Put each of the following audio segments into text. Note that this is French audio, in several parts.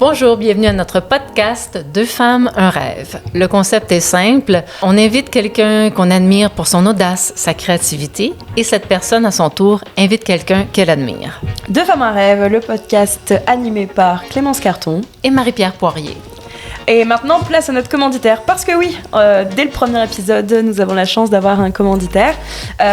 Bonjour, bienvenue à notre podcast « Deux femmes, un rêve ». Le concept est simple. On invite quelqu'un qu'on admire pour son audace, sa créativité, et cette personne, à son tour, invite quelqu'un qu'elle admire. Deux femmes, un rêve, le podcast animé par Clémence Carton et Marie-Pierre Poirier. Et maintenant, place à notre commanditaire. Parce que oui, dès le premier épisode, nous avons la chance d'avoir un commanditaire.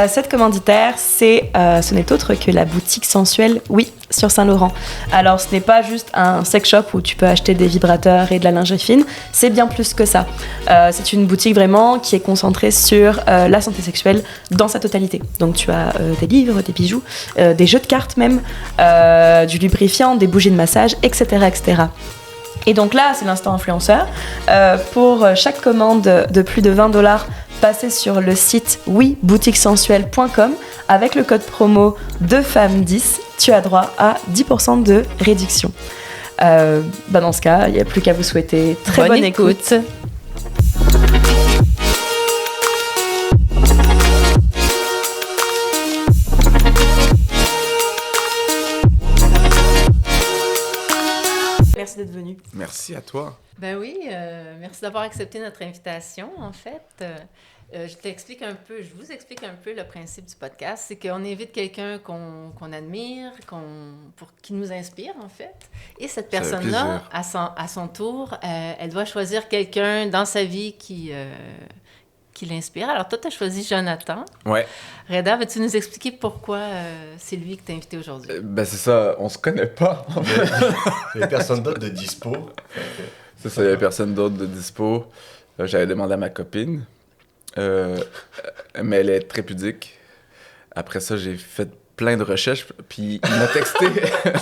Cette commanditaire, ce n'est autre que la boutique sensuelle, oui, sur Saint-Laurent. Alors, ce n'est pas juste un sex shop où tu peux acheter des vibrateurs et de la lingerie fine. C'est bien plus que ça. C'est une boutique vraiment qui est concentrée sur la santé sexuelle dans sa totalité. Donc, tu as des livres, des bijoux, des jeux de cartes même, du lubrifiant, des bougies de massage, etc., etc. Et donc là, c'est l'instant influenceur. Pour chaque commande de plus de $20, passez sur le site boutiquesensuelle.com avec le code promo 2femmes10. Tu as droit à 10% de réduction. Dans ce cas, il n'y a plus qu'à vous souhaiter très bonne écoute. Merci d'être venu. Merci à toi. Ben oui, merci d'avoir accepté notre invitation, en fait. Je vous explique un peu le principe du podcast. C'est qu'on invite quelqu'un qu'on admire, qui nous inspire, en fait. Et cette personne-là, à son tour, elle doit choisir quelqu'un dans sa vie qui l'inspire. Alors, toi, tu as choisi Jonathan. Ouais. Reda, veux-tu nous expliquer pourquoi c'est lui que tu as invité aujourd'hui? C'est ça, on se connaît pas. Il n'y avait personne d'autre de dispo. C'est ça, il n'y avait personne d'autre de dispo. J'avais demandé à ma copine, mais elle est très pudique. Après ça, j'ai fait plein de recherches, puis il m'a texté.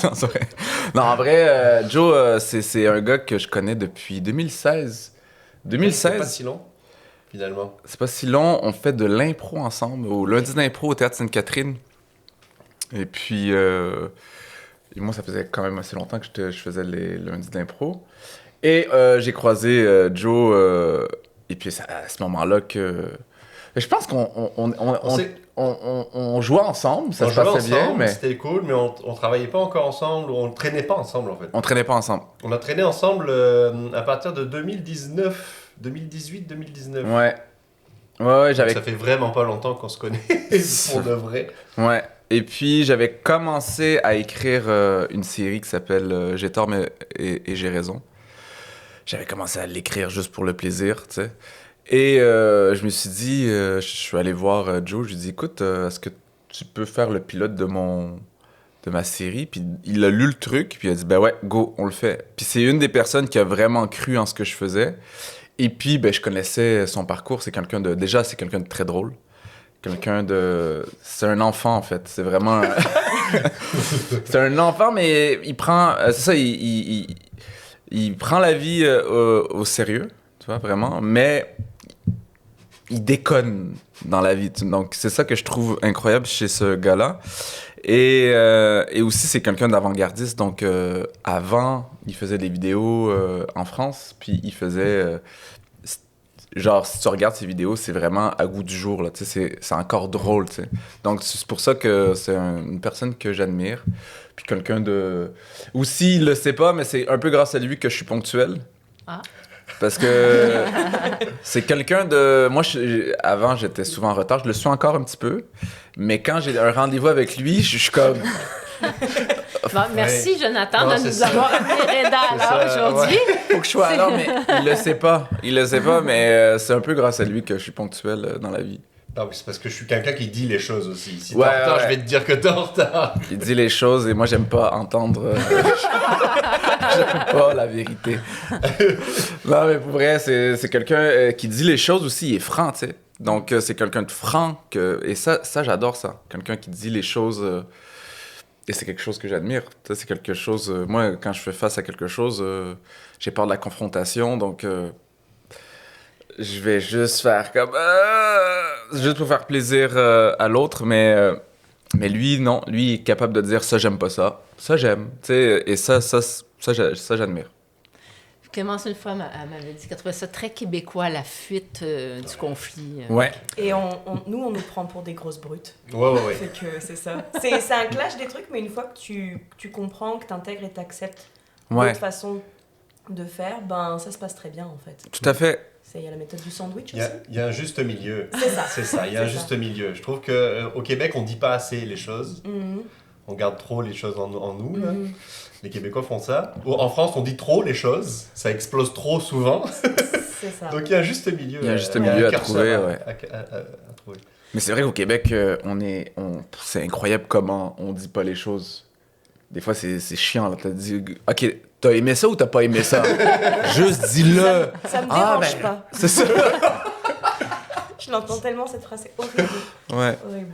Non, c'est vrai. Non, en vrai, Joe, c'est un gars que je connais depuis 2016. 2016. C'est pas si long. Finalement. C'est pas si long. On fait de l'impro ensemble, au lundi d'impro au Théâtre Sainte-Catherine. Et puis, moi, ça faisait quand même assez longtemps que je faisais les lundis d'impro. Et j'ai croisé Joe, et puis c'est à ce moment-là que... Je pense qu'on jouait ensemble, ça se passait bien, mais... C'était cool, mais on travaillait pas encore ensemble, on traînait pas ensemble, en fait. On traînait pas ensemble. On a traîné ensemble à partir de 2018-2019. Ouais, j'avais... Donc ça fait vraiment pas longtemps qu'on se connaît, pour de vrai. Ouais, et puis j'avais commencé à écrire une série qui s'appelle J'ai tort et j'ai raison. J'avais commencé à l'écrire juste pour le plaisir, tu sais. Et je me suis dit, je suis allé voir Joe, je lui ai dit, écoute, est-ce que tu peux faire le pilote de ma série? Puis il a lu le truc, puis il a dit, ben ouais, go, on le fait. Puis c'est une des personnes qui a vraiment cru en ce que je faisais. Et puis, je connaissais son parcours. Déjà, c'est quelqu'un de très drôle. C'est un enfant, en fait. C'est vraiment... C'est un enfant, mais il prend... C'est ça, il prend la vie au sérieux, tu vois, vraiment. Mais il déconne dans la vie. Donc, c'est ça que je trouve incroyable chez ce gars-là. Et aussi, c'est quelqu'un d'avant-gardiste. Donc, avant, il faisait des vidéos en France. Puis, il faisait... genre, si tu regardes ses vidéos, c'est vraiment à goût du jour, là. Tu sais, c'est encore drôle, tu sais. Donc, c'est pour ça que c'est une personne que j'admire. Puis quelqu'un de... Aussi, il le sait pas, mais c'est un peu grâce à lui que je suis ponctuel. Ah. Parce que c'est quelqu'un de... Moi, avant, j'étais souvent en retard. Je le suis encore un petit peu. Mais quand j'ai un rendez-vous avec lui, je suis comme... Bon, merci, Jonathan, de nous avoir amené Reda à l'heure aujourd'hui. Ouais. Faut que je sois à l'heure, mais il le sait pas, mais c'est un peu grâce à lui que je suis ponctuel dans la vie. Non, c'est parce que je suis quelqu'un qui dit les choses aussi. Si t'es en retard, je vais te dire que t'es en retard. Il dit les choses et moi, j'aime pas entendre... j'aime pas la vérité. Non, mais pour vrai, c'est quelqu'un qui dit les choses aussi, il est franc, tu sais. Donc, c'est quelqu'un de franc, et ça, j'adore ça. Quelqu'un qui dit les choses... Et c'est quelque chose que j'admire. Ça, c'est quelque chose... moi, quand je fais face à quelque chose, j'ai peur de la confrontation, donc je vais juste faire comme... juste pour faire plaisir à l'autre, mais lui, non. Lui, il est capable de dire « ça, j'aime pas ça. Ça, j'aime. » Tu sais, et ça, j'admire. Clémence, une fois, m'avait dit qu'elle trouvait ça très québécois, la fuite du conflit. Ouais. Et nous, on nous prend pour des grosses brutes. Ouais. Fait que c'est ça. C'est un clash des trucs, mais une fois que tu comprends, que t'intègres et t'acceptes, Ouais. de toute façon, de faire, ben ça se passe très bien en fait. Tout à fait. Il y a la méthode du sandwich Il aussi. y a un juste milieu. C'est ça. C'est ça, il y a un juste milieu. Je trouve qu'au Québec, on ne dit pas assez les choses. On garde trop les choses en nous. Là. Les Québécois font ça. En France, on dit trop les choses. Ça explose trop souvent. C'est ça. Donc il y a un juste milieu. Il y a un juste milieu à trouver, ouais. À trouver. Mais c'est vrai qu'au Québec, c'est incroyable comment on dit pas les choses. Des fois, c'est chiant. Là. T'as dit, OK, t'as aimé ça ou t'as pas aimé ça? Juste dis-le. Ça me dérange pas. C'est ça. Je l'entends tellement, cette phrase, c'est horrible. Ouais. Horrible.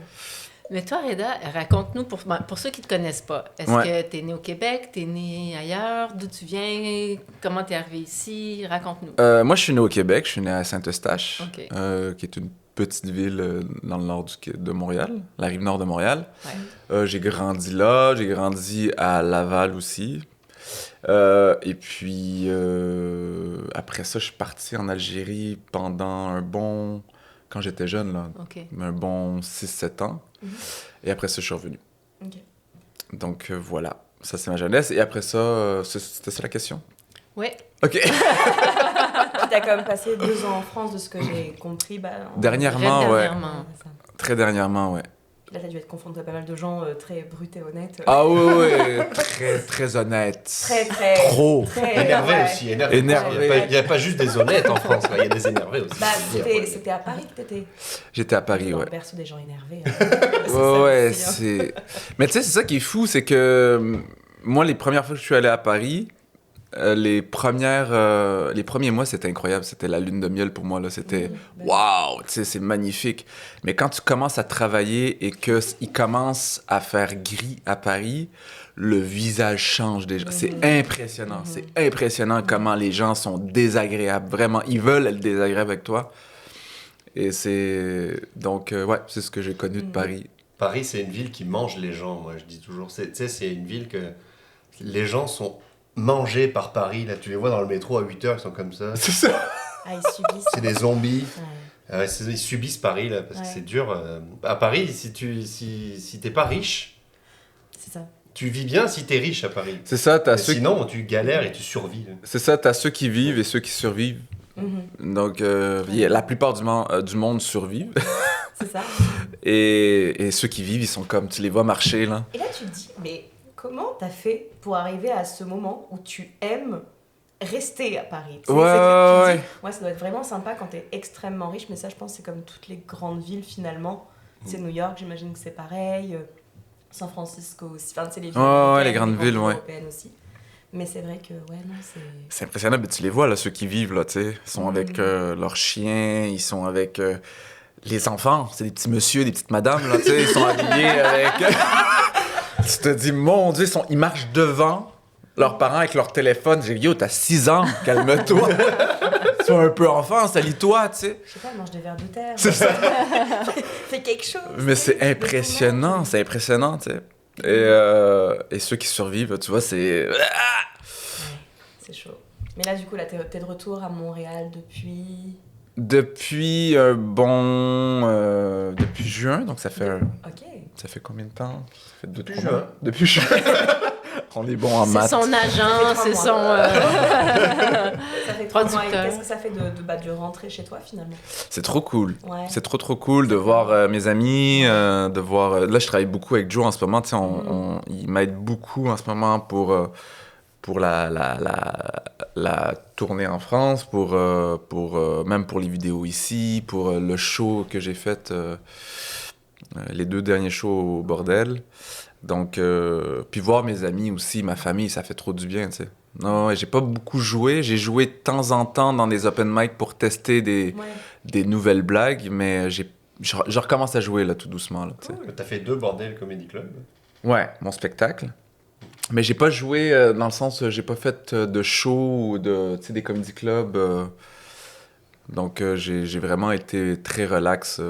Mais toi, Reda, raconte-nous, pour ceux qui ne te connaissent pas, est-ce que tu es né au Québec, tu es né ailleurs, d'où tu viens, comment tu es arrivé ici, raconte-nous. Moi, je suis né au Québec, je suis né à Saint-Eustache, OK. qui est une petite ville dans le nord de Montréal, la rive nord de Montréal. Ouais. J'ai grandi là, j'ai grandi à Laval aussi. Et puis, après ça, je suis parti en Algérie pendant quand j'étais jeune, là, OK. un bon 6-7 ans. Et après ça, je suis revenu. OK. Donc, voilà. Ça, c'est ma jeunesse. Et après ça, c'était ça la question? Oui. OK. T'as quand même passé 2 ans en France, de ce que j'ai compris. Dernièrement, ouais. Dernièrement. Très dernièrement, ouais. Là, t'as dû être confronté à pas mal de gens très bruts et honnêtes. Ah oui, très, très honnête. Très. Trop. Très, Énervé ouais. aussi, énervé. Énervé. Il n'y a pas juste des honnêtes en France, il y a des énervés aussi. C'était à Paris que t'étais. J'étais à Paris, Dans ouais. le berceau des gens énervés. Ouais, c'est... Mais tu sais, c'est ça qui est fou, c'est que moi, les premières fois que je suis allé à Paris, les premiers mois, c'était incroyable. C'était la lune de miel pour moi, là. C'était waouh, tu sais, c'est magnifique. Mais quand tu commences à travailler et qu'il commence à faire gris à Paris, le visage change déjà. C'est impressionnant. C'est impressionnant comment les gens sont désagréables. Vraiment, ils veulent être désagréables avec toi. Et c'est... Donc, ouais, c'est ce que j'ai connu de Paris. Paris, c'est une ville qui mange les gens, moi, je dis toujours. Tu sais, c'est une ville que les gens sont mangés par Paris. Là, tu les vois dans le métro à 8h, ils sont comme ça. C'est ça. Ah, ils subissent. C'est des zombies. Ouais. Ils subissent Paris, là, parce que c'est dur. À Paris, si t'es pas riche, C'est ça. tu vis bien si t'es riche à Paris. C'est ça, t'as Mais ceux... sinon, tu galères et tu survis. C'est ça, t'as ceux qui vivent et ceux qui survivent. Donc, la plupart du monde survivent. C'est ça. Et ceux qui vivent, ils sont comme, tu les vois marcher, là. Et là, tu te dis, mais comment t'as fait pour arriver à ce moment où tu aimes rester à Paris? Tu sais, Ouais, c'est que tu te ouais. dis, ouais, ça doit être vraiment sympa quand t'es extrêmement riche, mais ça, je pense, c'est comme toutes les grandes villes, finalement. C'est New York, j'imagine que c'est pareil. San Francisco aussi. Enfin, tu sais, les villes Ouais, les grandes villes, ouais. européennes aussi. Mais c'est vrai que, ouais, non, c'est... C'est impressionnant, mais tu les vois, là, ceux qui vivent, là, tu sais. Ils sont avec leurs chiens, ils sont avec les enfants. C'est des petits messieurs, des petites madames, là, tu sais. Ils sont habillés avec... Tu te dis, mon Dieu, ils marchent devant leurs parents avec leur téléphone. J'ai dit, yo, t'as 6 ans, calme-toi. Sois un peu enfant, salis-toi, tu sais. Je sais pas, elle mange des vers de terre. C'est ça. Fais quelque chose. Mais c'est impressionnant, tu sais. Et ceux qui survivent, tu vois, c'est... C'est chaud. Mais là, du coup, là, t'es de retour à Montréal depuis... Depuis depuis juin, donc ça fait... Ok. Ça fait combien de temps? Ça fait 2-3 Depuis mois. juin. Depuis juin. On est bon en C'est maths. son agent, Ça fait c'est 3 son... Ça fait 3 mois. Et Producteur. qu'est-ce que ça fait de rentrer chez toi, finalement? C'est trop cool. Ouais. C'est trop cool de voir mes amis, de voir... là, je travaille beaucoup avec Joe en ce moment. Tu sais, il m'aide beaucoup en ce moment pour la tournée en France, même pour les vidéos ici, pour le show que j'ai fait, les 2 derniers shows au bordel. Donc, puis voir mes amis aussi, ma famille, ça fait trop du bien, tu sais. Non, j'ai pas beaucoup joué. J'ai joué de temps en temps dans des open mic pour tester des nouvelles blagues, mais je recommence à jouer, là, tout doucement, là, tu sais. T'as fait 2 Bordel Comedy Club. Ouais, mon spectacle. Mais j'ai pas joué dans le sens, j'ai pas fait de show ou des comedy clubs. Donc j'ai vraiment été très relax.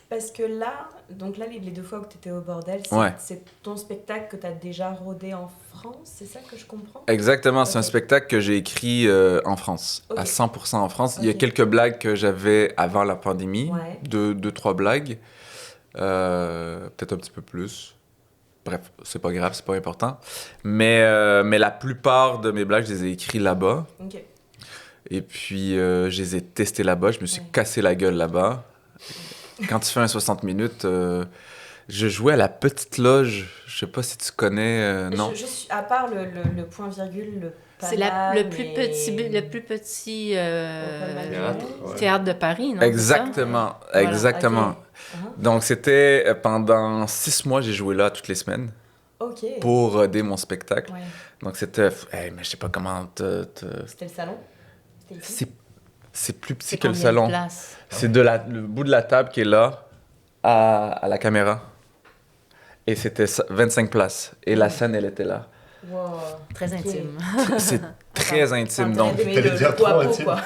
Parce que là, donc là, les 2 fois où tu étais au bordel, c'est ton spectacle que tu as déjà rodé en France, c'est ça que je comprends? Exactement, c'est un Ok. spectacle que j'ai écrit en France, Ok. à 100% en France. Il y a Ok. quelques blagues que j'avais avant la pandémie, Ouais. 2-3 blagues, peut-être un petit peu plus. bref, c'est pas grave, c'est pas important. Mais la plupart de mes blagues, je les ai écrits là-bas. Ok. Et puis, je les ai testés là-bas. Je me suis cassé la gueule là-bas. Quand tu fais un 60 minutes, je jouais à la Petite Loge. Je sais pas si tu connais. Non. Je suis, à part le point virgule, le C'est Paname le plus petit Ouais. théâtre de Paris, non? Exactement, exactement. Ok. Donc, c'était pendant 6 mois, j'ai joué là toutes les semaines Ok. pour roder mon spectacle. Ouais. Donc, c'était... mais je sais pas comment C'était le salon? C'était ici? c'est plus petit C'est que le combien de salon. places? C'est le bout de la table qui est là, à la caméra. Et c'était 25 places. Et la scène, elle était là. Wow. Très Ok. intime. C'est très intime. Enfin, Donc, t'avais T'allais le dire trop poids-peau, intime. quoi.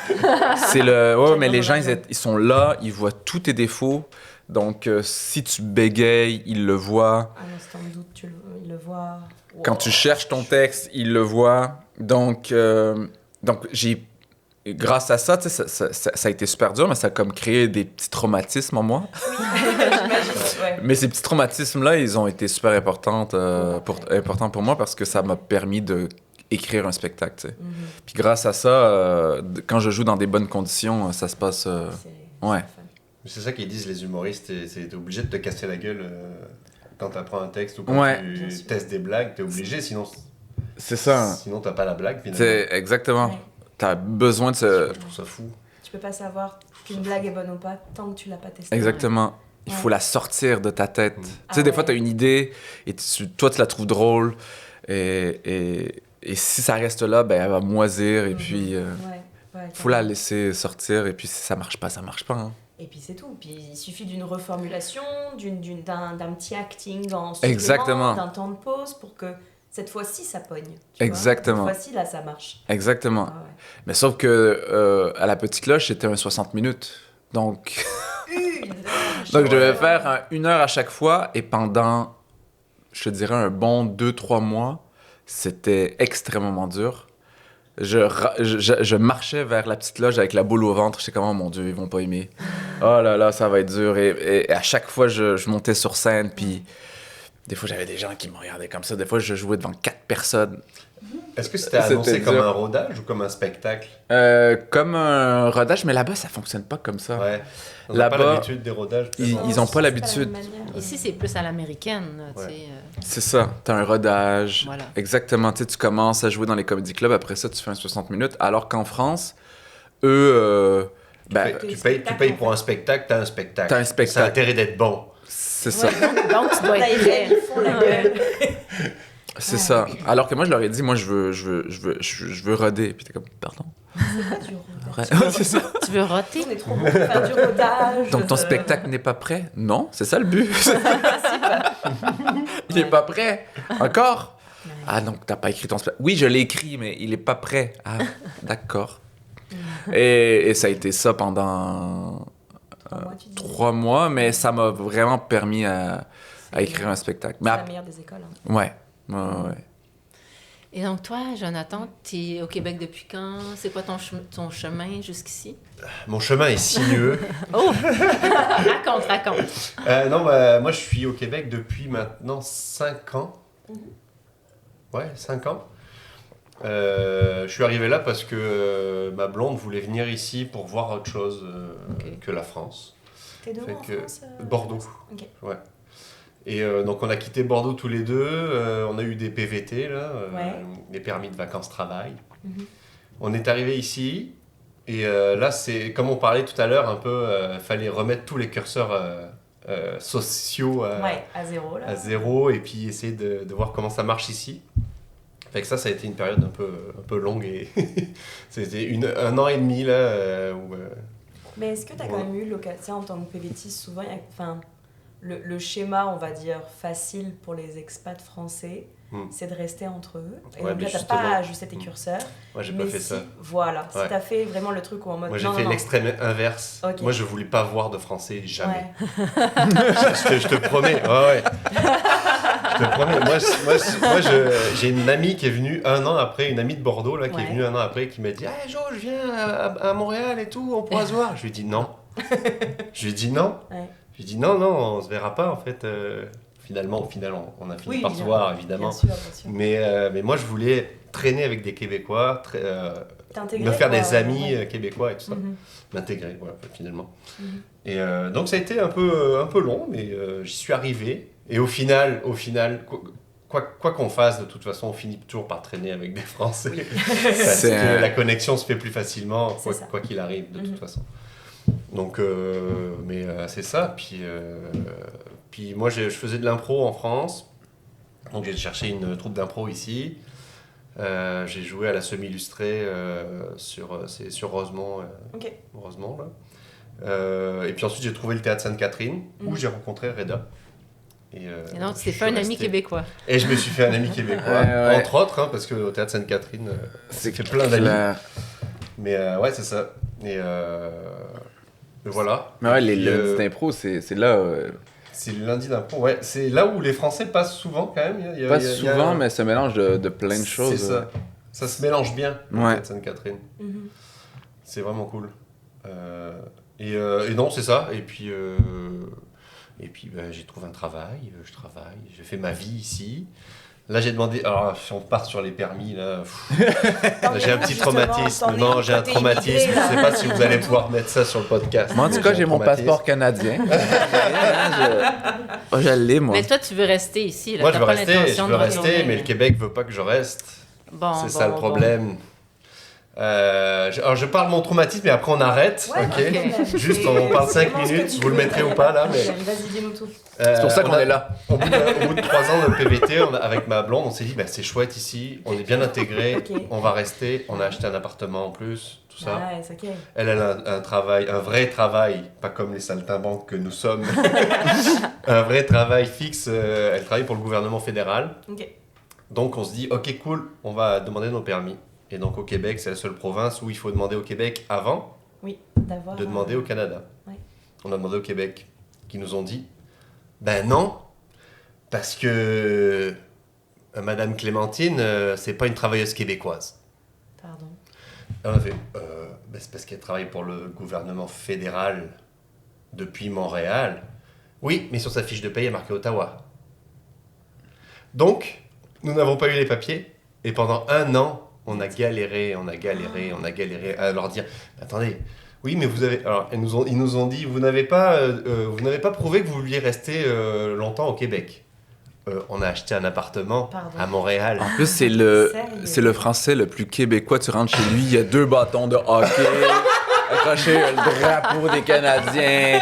c'est le... Ouais, mais Chacun les son gens, argent. ils sont là, ils voient tous tes défauts. Donc, si tu bégayes, ils le voient. Un instant de doute, il le voit. Quand tu cherches ton texte, ils le voient. Donc j'ai... Grâce à ça, tu sais, ça a été super dur, mais ça a comme créé des petits traumatismes en moi. J'imagine, ouais. Mais ces petits traumatismes-là, ils ont été super importants pour moi parce que ça m'a permis d'écrire un spectacle, tu sais. Mhm. Puis grâce à ça, quand je joue dans des bonnes conditions, ça se passe... ouais. C'est ça qu'ils disent les humoristes, t'es obligé de te casser la gueule quand t'apprends un texte ou quand Ouais. Bien tu sûr. testes des blagues, t'es obligé, sinon C'est ça. sinon t'as pas la blague finalement. C'est exactement. Ouais. T'as besoin de ce... Je trouve ça fou. Tu peux pas savoir qu'une blague est bonne ou pas tant que tu l'as pas testée. Exactement. Il Ouais. faut la sortir de ta tête. Mm. Tu sais, Ah des fois, ouais. tu as une idée et toi, tu la trouves drôle. Et si ça reste là, ben, elle va moisir. Et Mhm. puis, Ouais, faut la laisser sortir. Et puis, si ça marche pas, ça marche pas. Hein. Et puis c'est tout. Puis il suffit d'une reformulation, d'un petit acting en supplément, Exactement. d'un temps de pause pour que cette fois-ci ça pogne. Exactement. Cette fois-ci là ça marche. Exactement. Ah ouais. Mais sauf que à la Petite Cloche, c'était un 60 minutes. Donc, donc je devais faire 1 heure à chaque fois. Et pendant, je te dirais, un bon 2-3 mois, c'était extrêmement dur. Je marchais vers la Petite Loge avec la boule au ventre. J'étais comme, oh mon Dieu, ils vont pas aimer. Oh là là, ça va être dur. Et à chaque fois, je montais sur scène. Puis des fois, j'avais des gens qui me regardaient comme ça. Des fois, je jouais devant 4 personnes. Est-ce que c'était C'était annoncé comme dur. un rodage ou comme un spectacle? Comme un rodage, mais là-bas, ça fonctionne pas comme ça. Ouais. On n'a pas Là-bas, l'habitude des rodages. ils peut-être. ont pas C'est la l'habitude. même manière. Ici, c'est plus à l'américaine, là, tu Ouais. sais. C'est ça, t'as un rodage. Voilà. Exactement, tu sais, tu commences à jouer dans les comedy clubs, après ça, tu fais un 60 minutes. Alors qu'en France, eux, ben, Tu payes pour un spectacle, t'as un spectacle. T'as un spectacle. Ça a intérêt d'être bon. c'est ça. Ouais, donc, tu dois Là, être ils prêt. font la gueule. C'est ça. Alors que moi, je leur ai dit, moi, je veux roder. Puis t'es comme, pardon? C'est pas du rodage. Ouais, c'est ça. Tu veux roter? On est trop bon pour faire du rodage. Donc ton spectacle n'est pas prêt? Non, c'est ça le but. Il n'est pas prêt. Encore? Ah, donc t'as pas écrit ton spectacle. Oui, je l'ai écrit, mais il est pas prêt. Ah, d'accord. Et ça a été ça pendant 3 mois, mais ça m'a vraiment permis à écrire un spectacle. C'est Mais la meilleure des écoles. Hein. ouais. Et donc, toi, Jonathan, tu es au Québec depuis quand? C'est quoi ton chemin jusqu'ici? Mon chemin est sinueux. Oh! Raconte. Non, bah, moi je suis au Québec depuis maintenant 5 ans. Ouais, 5 ans. Je suis arrivé là parce que ma blonde voulait venir ici pour voir autre chose Ok. que la France. T'es de où Fait en que- France Bordeaux. Ok. Ouais. Et donc on a quitté Bordeaux tous les deux. On a eu des PVT, là, Ouais. des permis de vacances-travail. Mhm. On est arrivé ici. Et là, c'est comme on parlait tout à l'heure, un peu, fallait remettre tous les curseurs sociaux Ouais, à zéro là. à zéro et puis essayer de voir comment ça marche ici. Fait que ça a été une période un peu longue et c'était 1 an et demi là où Mais est-ce que tu as quand même eu l'occasion, en tant que PVTiste, souvent, enfin, le schéma, on va dire, facile pour les expats français, c'est de rester entre eux. Et Ouais, donc mais là, tu n'as justement. pas ajusté tes curseurs. moi j'ai Mais pas fait si, ça. voilà, si Ouais. tu as fait vraiment le truc où en mode. Moi j'ai non, fait non, non. l'extrême inverse. Ok. Moi je voulais pas voir de français jamais. Ouais. Je te promets. Ouais. Je te promets. Moi j'ai une amie qui est venue 1 an après, une amie de Bordeaux là, qui Ouais. est venue 1 an après, qui m'a dit « Ah Jo, je viens à Montréal et tout, on pourra se voir. » Je lui ai dit non. Je lui ai dit non. Ouais. Je lui ai dit non, on se verra pas en fait. finalement, au final, on a fini Oui, par se voir, évidemment. Bien sûr. Mais moi, je voulais traîner avec des Québécois, T'intégrer, me faire quoi, des amis ouais. québécois et tout ça. Mhm. M'intégrer, voilà, finalement. Mhm. Et donc, ça a été un peu long, mais j'y suis arrivé. Et au final, quoi qu'on fasse, de toute façon, on finit toujours par traîner avec des Français. Parce C'est que la connexion se fait plus facilement, C'est ça. quoi qu'il arrive, de Mhm. toute façon. Donc, c'est ça. Puis moi, je faisais de l'impro en France. Donc, j'ai cherché une troupe d'impro ici. J'ai joué à la semi-illustrée c'est sur Rosemont. Ok. Rosemont, là. Et puis ensuite, j'ai trouvé le théâtre Sainte-Catherine, où j'ai rencontré Reda. Et donc, tu je t'es suis fait un ami resté. québécois. Et je me suis fait un ami québécois, Ouais. entre autres, hein, parce qu'au théâtre Sainte-Catherine, C'est fait plein d'amis. clair. Mais ouais, c'est ça. Et voilà. Mais ouais, les Puis, lundis d'impro, c'est là. c'est le lundi d'impro, ouais. C'est là où les Français passent souvent, quand même. Pas souvent, mais c'est un mélange de plein de choses. C'est ça. Ça se mélange bien, au Ouais. théâtre Sainte-Catherine. Mhm. C'est vraiment cool. Et non, c'est ça. Et puis j'ai trouvé un travail, je travaille, j'ai fait ma vie ici. Là, j'ai demandé. Alors, si on part sur les permis, là, j'ai un petit traumatisme. Non, j'ai un traumatisme. Je ne sais pas si vous allez pouvoir mettre ça sur le podcast. Moi, en tout cas, j'ai un mon traumatisme. passeport canadien. Je l'ai, moi. Mais toi, tu veux rester ici. Là. Moi, T'as je veux pas rester, l'intention de retourner. mais le Québec veut pas que je reste. Bon, C'est ça le problème. Alors, je parle mon traumatisme, mais après on arrête. Ouais, ok. ok. Juste, on parle 5 minutes. Vous le mettrez ou pas là, mais. Vas-y, dis-nous tout. C'est pour ça qu'on est là. Au bout de 3 ans de PVT, avec ma blonde, on s'est dit, bah, c'est chouette ici, on est bien intégrés, Ok. on va rester, on a acheté un appartement en plus, tout ça. Ouais, c'est ok. Elle a un travail, un vrai travail, pas comme les saltimbanques que nous sommes, un vrai travail fixe, elle travaille pour le gouvernement fédéral. Ok. Donc on se dit, ok cool, on va demander nos permis. Et donc au Québec, c'est la seule province où il faut demander au Québec avant Oui, d'avoir. de demander au Canada. Ouais. On a demandé au Québec, qui nous ont dit, ben non, parce que Madame Clémentine, c'est pas une travailleuse québécoise. Pardon. Et on a fait, ben c'est parce qu'elle travaille pour le gouvernement fédéral depuis Montréal. Oui, mais sur sa fiche de paye, il y a marqué Ottawa. Donc, nous n'avons pas eu les papiers, et pendant 1 an, on a galéré à leur dire, attendez, oui, mais vous avez... Alors, ils nous ont dit, vous n'avez pas prouvé que vous vouliez rester longtemps au Québec. On a acheté un appartement Pardon. à Montréal. En plus, Sérieux? c'est le français le plus québécois. Tu rentres chez lui, il y a 2 bâtons de hockey, accroché le drapeau des Canadiens,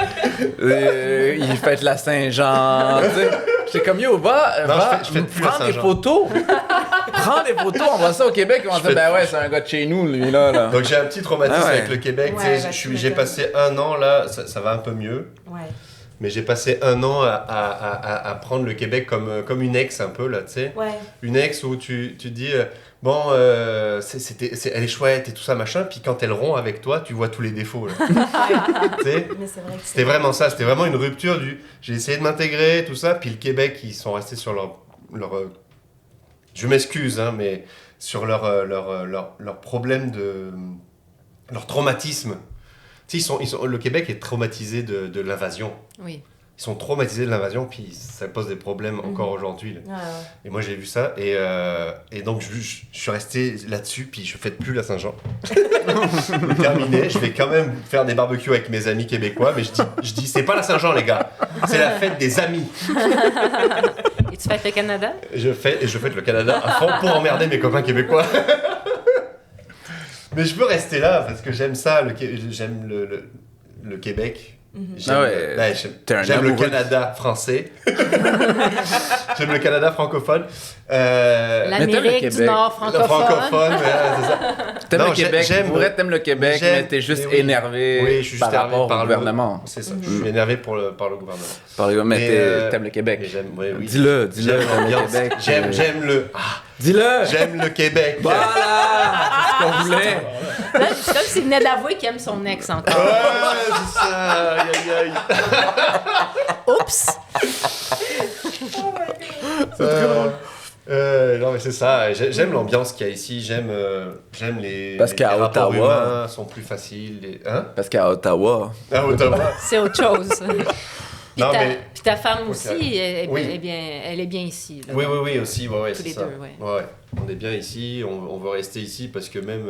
il fête la Saint-Jean. Tu sais. J'étais comme, yo, je fais plus la prends des Saint-Jean. photos. Prends des photos, on voit ça au Québec, on va dire, ben ouais, c'est un gars de chez nous, lui, là. Donc j'ai un petit traumatisme Ah ouais. avec le Québec. Ouais, Tu sais, bah, tu j'ai m'étonnes. passé 1 an là, ça va un peu mieux. Ouais. Mais j'ai passé 1 an à prendre le Québec comme une ex un peu là, tu sais. Ouais. Une ex où tu te dis, bon, elle est chouette et tout ça, machin, puis quand elle rompt avec toi, tu vois tous les défauts. Là. Tu sais, Mais c'est vrai que c'était vraiment ça, c'était vraiment une rupture du... J'ai essayé de m'intégrer, tout ça, puis le Québec, ils sont restés sur leur je m'excuse, hein, mais sur leur problème de... leur traumatisme. Tu sais, le Québec est traumatisé de l'invasion. Oui. Ils sont traumatisés de l'invasion, puis ça pose des problèmes encore aujourd'hui. Là. Ouais, ouais. Et moi, j'ai vu ça, et donc je suis resté là-dessus, puis je fête plus la Saint-Jean. Terminé, je vais quand même faire des barbecues avec mes amis québécois, mais je dis c'est pas la Saint-Jean, les gars, c'est la fête des amis. Et tu fêtes le Canada? Je fête le Canada à fond pour emmerder mes copains québécois. Mais je veux rester là, parce que j'aime ça, j'aime le Québec. J'aime, Ah ouais, t'es un j'aime le amoureux. Canada français. J'aime le Canada francophone. L'Amérique t'aimes le du Québec. Nord Le francophone. francophone, ouais, c'est ça. T'aimes Non, le Québec, j'aime- pour vrai, t'aimes le Québec, j'aime- mais t'es juste mais oui. énervé Oui, je suis juste par énervé rapport par au le gouvernement. C'est ça, je suis énervé par le gouvernement. Par le mais Mais, t'aimes le Mais Québec. j'aime, ouais, oui. Dis-le, J'aime t'aimes le l'ambiance. Québec. J'aime Dis-le! j'aime le Québec. Voilà! C'est ce qu'on voulait. Là, c'est comme s'il venait d'avouer qu'il aime son ex encore. Ouais, c'est ça. Aïe, aïe, aïe. Oups! Non mais c'est ça, j'aime l'ambiance qu'il y a ici, j'aime Parce les qu'à rapports Ottawa- humains sont plus faciles. Hein? Parce qu'à Ottawa, À Ottawa, C'est autre chose. Non, mais... Puis ta femme aussi, Ok. Oui. elle est bien ici. Là, Oui, aussi, ouais, tous c'est les ça. deux, ouais. Ouais, on est bien ici, on veut rester ici parce que même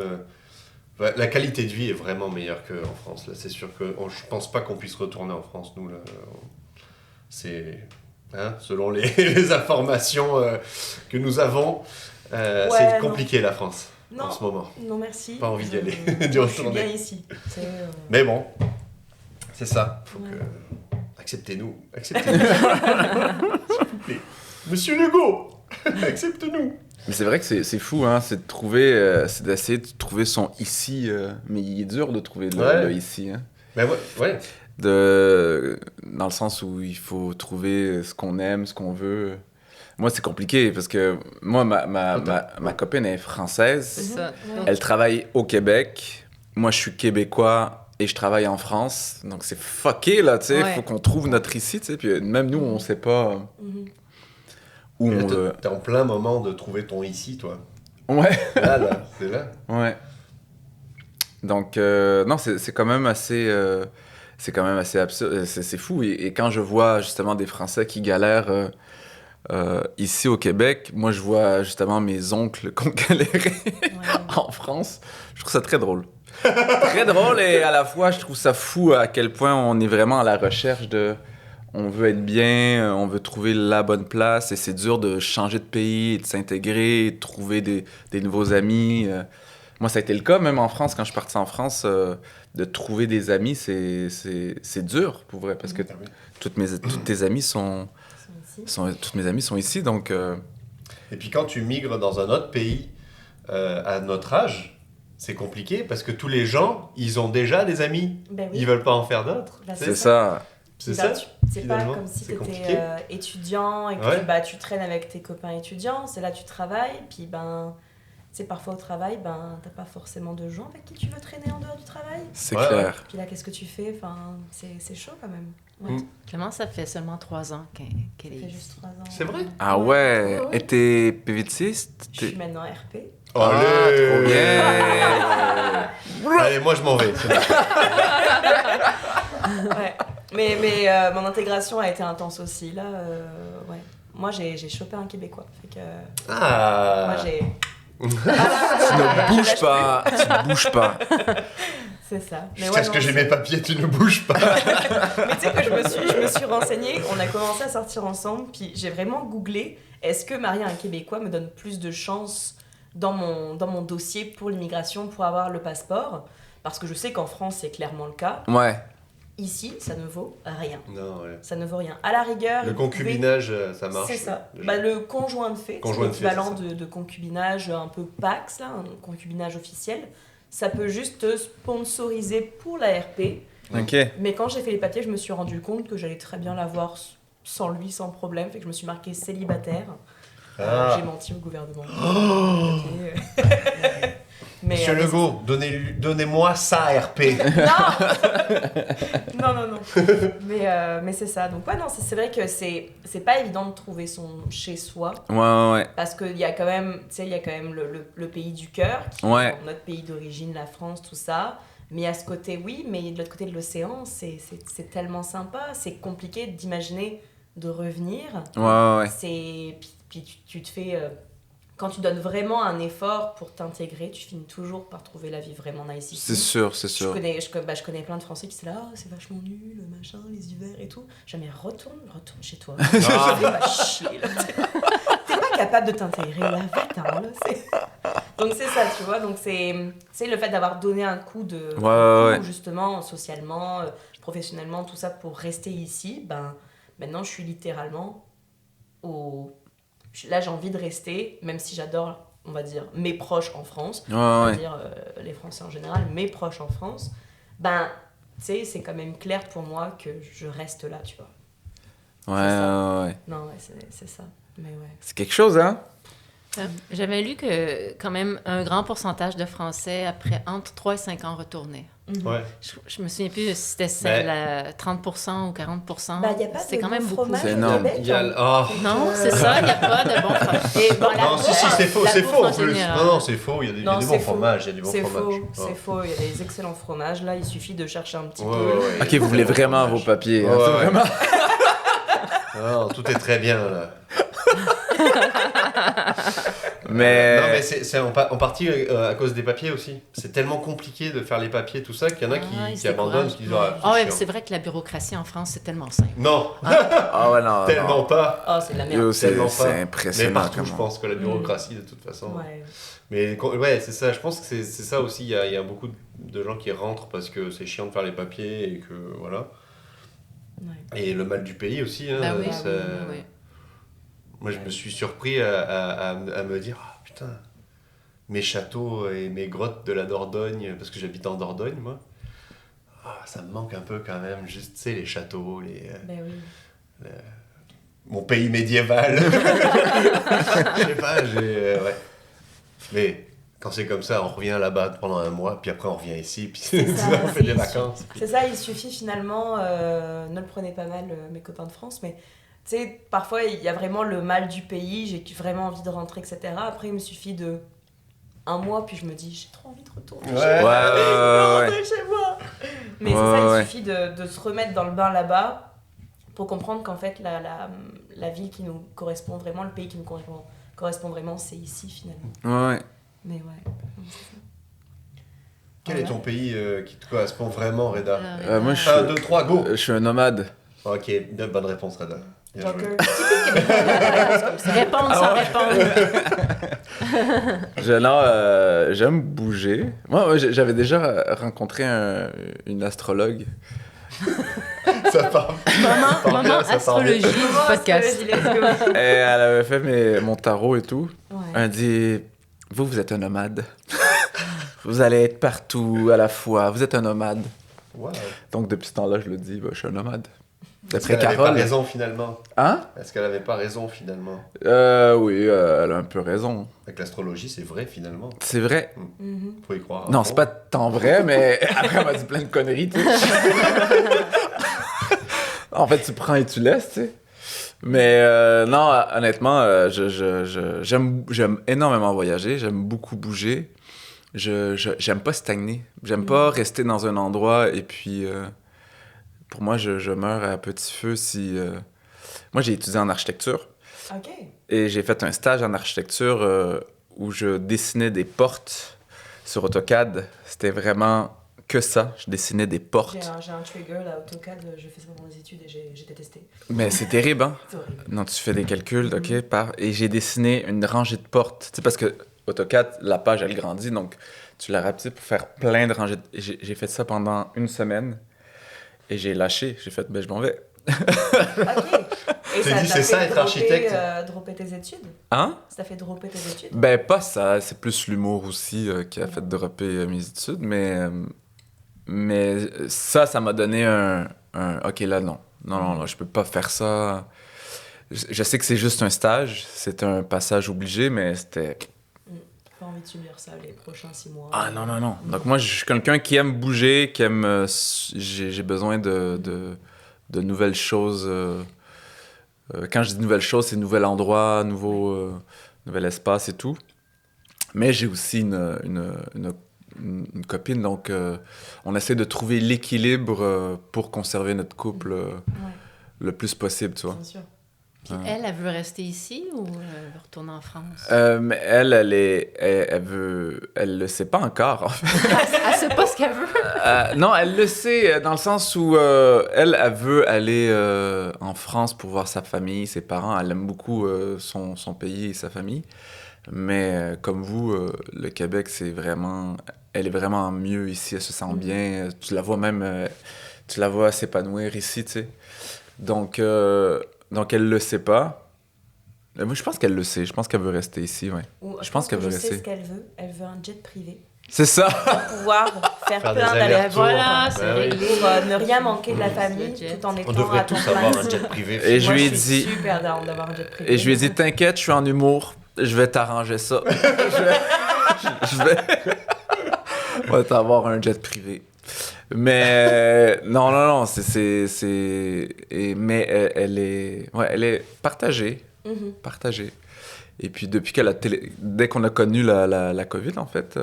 la qualité de vie est vraiment meilleure qu'en France. Là, c'est sûr que je pense pas qu'on puisse retourner en France, nous. Là, c'est selon les informations que nous avons, c'est compliqué la France en ce moment. Non, merci. Pas envie d'y aller, d'y Moi, je suis retourner. bien ici. Mais bon, c'est ça. Faut que acceptez-nous, s'il vous plaît. Monsieur Legault, accepte-nous. Mais c'est vrai que c'est fou, hein, c'est de trouver, c'est d'essayer de trouver son ici, mais il est dur de trouver le ici. Hein. Ben ouais. Dans le sens où il faut trouver ce qu'on aime, ce qu'on veut. Moi, c'est compliqué parce que moi, ma copine est française. C'est ça. Elle travaille au Québec. Moi, je suis québécois et je travaille en France. Donc, c'est fucké, là, tu sais. Il faut qu'on trouve notre ici, tu sais. Puis même nous, on sait pas où on veut. T'es en plein moment de trouver ton ici, toi. Ouais. Là, c'est là. Ouais. Donc, non, c'est quand même assez... c'est quand même assez absurde. C'est fou. Et quand je vois, justement, des Français qui galèrent... ici au Québec, moi je vois justement mes oncles qui ont galéré en France. Je trouve ça très drôle. Très drôle et à la fois je trouve ça fou à quel point on est vraiment à la recherche de... On veut être bien, on veut trouver la bonne place et c'est dur de changer de pays, de s'intégrer, de trouver des nouveaux amis. Moi ça a été le cas même en France, quand je suis parti en France, de trouver des amis, c'est dur pour vrai parce que toutes tes amies toutes mes amies sont ici, donc... Et puis quand tu migres dans un autre pays à notre âge, c'est compliqué parce que tous les gens, ils ont déjà des amis. Ben oui. Ils veulent pas en faire d'autres. Bah, c'est ça. C'est ça. C'est pas finalement, comme si c'est tu compliqué. étais étudiant et que tu traînes avec tes copains étudiants. C'est là tu travailles, puis parfois au travail, t'as pas forcément de gens avec qui tu veux traîner en dehors du travail. C'est clair. Puis là, qu'est-ce que tu fais? C'est chaud quand même. Ouais. Clément, ça fait seulement 3 ans qu'elle est Ça fait ici. juste 3 ans. C'est vrai? Ah ouais? Et t'es PVTiste? Je suis maintenant RP. Allez, trop bien! Allez, moi je m'en vais. C'est bon. Ouais. Mais mon intégration a été intense aussi. Là, ouais. Moi, j'ai chopé un Québécois. Fait que, moi, j'ai... Tu ne bouges pas, tu bouges pas. C'est ça. Jusqu'à ce que j'ai mes papiers, tu ne bouges pas. Mais tu sais que je me suis renseignée, on a commencé à sortir ensemble, puis j'ai vraiment googlé, est-ce que marier un Québécois me donne plus de chances dans mon dossier pour l'immigration, pour avoir le passeport? Parce que je sais qu'en France, c'est clairement le cas. Ouais. Ici, ça ne vaut rien. Non, ouais. Ça ne vaut rien. À la rigueur... Le concubinage, ça marche. C'est ça. déjà. Le conjoint de fait, c'est Conjoint de fait, l'équivalent c'est ça. de concubinage un peu PAX, là, un concubinage officiel. Ça peut juste te sponsoriser pour la RP. Ok. Mais quand j'ai fait les papiers, je me suis rendu compte que j'allais très bien l'avoir sans lui, sans problème. Fait que je me suis marquée célibataire. Ah. J'ai menti au gouvernement. Oh. Mais, Monsieur Legault, donnez-moi ça RP. Non. Mais c'est ça. Donc ouais, non, c'est vrai que c'est pas évident de trouver son chez-soi. Ouais. Parce qu'il y a quand même, tu sais, il y a quand même le pays du cœur, qui Ouais. est notre pays d'origine, la France, tout ça. Mais à ce côté, oui, mais de l'autre côté de l'océan, c'est tellement sympa. C'est compliqué d'imaginer de revenir. Ouais. Puis tu te fais... quand tu donnes vraiment un effort pour t'intégrer, tu finis toujours par trouver la vie vraiment nice ici. C'est sûr. Je connais plein de Français qui sont là, oh, c'est vachement nul, machin, les hivers et tout. Jamais retourne chez toi. Va chier, là. T'es pas capable de t'intégrer, là, va-t'en, là. Donc c'est ça, tu vois. Donc c'est le fait d'avoir donné un coup de... Ouais. Justement, socialement, professionnellement, tout ça pour rester ici. Maintenant, je suis littéralement Là, j'ai envie de rester, même si j'adore, on va dire, mes proches en France, on va dire les Français en général, mes proches en France, tu sais, c'est quand même clair pour moi que je reste là, tu vois. Ouais. Non, ouais, c'est ça. Mais ouais. C'est quelque chose, hein? J'avais lu que quand même un grand pourcentage de Français, après entre 3 et 5 ans, retournaient. Ouais. Je me souviens plus si c'était 30% ou 40%. Y a pas c'est de quand même bon beaucoup. fromage C'est au énorme. Québec, Il y a hein. Non, c'est ça, il n'y a pas de bon fromage. Et bon, Non, si, c'est faux, la c'est bouffe faux en en plus. général. Non, c'est faux, il y a des Non, bons c'est fromages, il y a du bon C'est fromage. faux, c'est faux. Il y a des excellents fromages. Là, il suffit de chercher un petit peu. Ouais. Ok, vous voulez vraiment vos papiers. Hein, Ouais. c'est vraiment... Non, tout est très bien, là. Mais... Non, mais c'est en partie à cause des papiers aussi. C'est tellement compliqué de faire les papiers, tout ça, qu'il y en a qui abandonnent, qui disent Ah ouais, c'est vrai que la bureaucratie en France, c'est tellement simple. Non, Ah ouais, non, tellement non. pas. Oh, c'est de la merde. Yo, c'est Tellement c'est pas. impressionnant. Mais partout, comment- je pense que la bureaucratie, de toute façon. Ouais. Mais ouais, c'est ça. Je pense que c'est ça aussi. Il y a beaucoup de gens qui rentrent parce que c'est chiant de faire les papiers et que voilà. Ouais. Et le mal du pays aussi. Hein, Ben oui, ça- oui. Moi, je me suis surpris à me dire, ah, putain, mes châteaux et mes grottes de la Dordogne, parce que j'habite en Dordogne, moi. Ah, ça me manque un peu quand même, juste, tu sais, les châteaux, Ben oui. mon pays médiéval. Je sais pas, ouais. Mais quand c'est comme ça, on revient là-bas pendant un mois, puis après on revient ici, puis ça, on fait des c'est- vacances. C'est ça, il suffit finalement, ne le prenez pas mal, mes copains de France, mais tu sais, parfois il y a vraiment le mal du pays, j'ai vraiment envie de rentrer, etc. Après, il me suffit de un mois, puis je me dis, j'ai trop envie de retourner Ouais. chez moi. Ouais. Rentrer chez moi. Mais Ouais, c'est ça, ouais. il suffit de se remettre dans le bain là-bas pour comprendre qu'en fait, la ville qui nous correspond vraiment, le pays qui nous correspond vraiment, c'est ici finalement. Ouais. Mais ouais. Quel est ton pays qui te correspond vraiment, Reda? Moi, je 1, 2, 3, go! je suis un nomade. Ok, bonne réponse, Reda. Bien joué. Joker. Répondre sans répondre. J'aime bouger. Moi, j'avais déjà rencontré une astrologue. Ça part. Maman bien, ça part bien. astrologie du podcast. Let's go. Et elle avait fait mon tarot et tout. Ouais. Elle dit, vous êtes un nomade. Vous allez être partout à la fois. Vous êtes un nomade. Wow. Donc, depuis ce temps-là, je le dis, je suis un nomade. Est-ce D'après qu'elle avait pas Carole. raison finalement? Hein? Est-ce qu'elle avait pas raison finalement? Oui, elle a un peu raison. Avec l'astrologie, c'est vrai finalement. C'est vrai. Mhm. Faut y croire. à Non, fond. c'est pas tant vrai, mais après, elle m'a dit plein de conneries, tu sais. En fait, tu prends et tu laisses, tu sais. Mais non, honnêtement, j'aime énormément voyager, j'aime beaucoup bouger. J'aime pas stagner. J'aime pas rester dans un endroit et puis... pour moi, je meurs à petit feu si... Moi, j'ai étudié en architecture Ok. et j'ai fait un stage en architecture où je dessinais des portes sur AutoCAD. C'était vraiment que ça. Je dessinais des portes. J'ai un trigger là, AutoCAD, j'ai fait ça pendant les études et j'ai détesté. Mais c'est terrible, hein? C'est horrible. Non, tu fais des calculs, OK, et j'ai dessiné une rangée de portes. Tu sais, parce que AutoCAD, la page, elle grandit, donc tu la rapetisses pour faire plein de rangées. J'ai fait ça pendant une semaine et j'ai lâché. J'ai fait, je m'en vais. Ok. Et T'as ça dit, t'a c'est ça, fait être dropper, architecte? Dropper tes études? Hein? Ça t'a fait dropper tes études? Ben, pas ça. C'est plus l'humour aussi qui a fait dropper mes études, mais ça m'a donné un... OK, là, non. Non, je peux pas faire ça. Je sais que c'est juste un stage, c'est un passage obligé, mais c'était... Pas envie de subir ça les prochains 6 mois. Ah non. Donc moi, je suis quelqu'un qui aime bouger, qui aime... j'ai besoin de nouvelles choses. Quand je dis nouvelles choses, c'est nouvel endroit, nouvel espace et tout. Mais j'ai aussi une copine, donc on essaie de trouver l'équilibre pour conserver notre couple le plus possible, tu vois. Bien sûr. Puis elle veut rester ici ou elle veut retourner en France? Mais elle le sait pas encore, en fait. Elle sait pas ce qu'elle veut. Non, elle le sait, dans le sens où elle veut aller en France pour voir sa famille, ses parents. Elle aime beaucoup son pays et sa famille. Mais comme vous, le Québec, elle est vraiment mieux ici, elle se sent bien. Tu la vois même, tu la vois s'épanouir ici, tu sais. Donc elle le sait pas. Moi, je pense qu'elle le sait. Je pense qu'elle veut rester ici, ouais. Ou, Je pense qu'elle veut Je sais rester. ce qu'elle veut. Elle veut un jet privé. C'est ça! Pour pouvoir faire Faire des plein allers-retours. d'allers-retours. Voilà, c'est Bah oui. réglé. Pour ne rien manquer de la famille, Le jet. tout en étant On devrait à tous temps plein avoir un ici. jet privé. Et je Moi, lui ai suis dit... super down d'avoir un jet privé. Et je lui ai dit, t'inquiète, je suis en humour, je vais t'arranger ça. je vais on va t'avoir un jet privé. Mais non, mais elle est partagée. Mhm. Partagée. Et puis depuis dès qu'on a connu la COVID, en fait,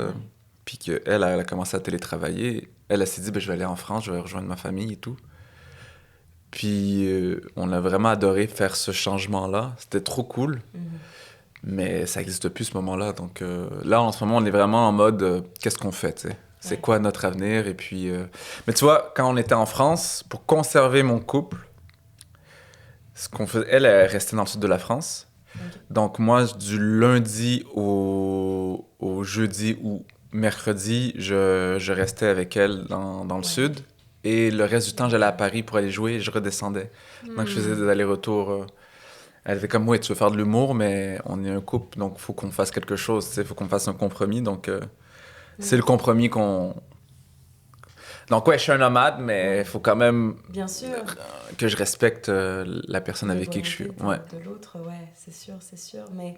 puis qu'elle a commencé à télétravailler, elle s'est dit, je vais aller en France, je vais rejoindre ma famille et tout. Puis on a vraiment adoré faire ce changement-là. C'était trop cool. Mais ça n'existe plus, ce moment-là. Donc là, en ce moment, on est vraiment en mode qu'est-ce qu'on fait, tu sais? C'est quoi notre avenir? Et puis... Mais tu vois, quand on était en France, pour conserver mon couple, ce qu'on faisait, elle est restée dans le sud de la France. Donc moi, du lundi au jeudi ou mercredi, je restais avec elle dans le sud. Et le reste du temps, j'allais à Paris pour aller jouer et je redescendais. Donc je faisais des allers-retours. Elle était comme, oui, tu veux faire de l'humour, mais on est un couple, donc il faut qu'on fasse quelque chose, il faut qu'on fasse un compromis. Donc c'est le compromis qu'on... Donc ouais, je suis un nomade, mais il faut quand même Bien sûr. que je respecte la personne avec qui je suis. Ouais. De l'autre, ouais, c'est sûr. Mais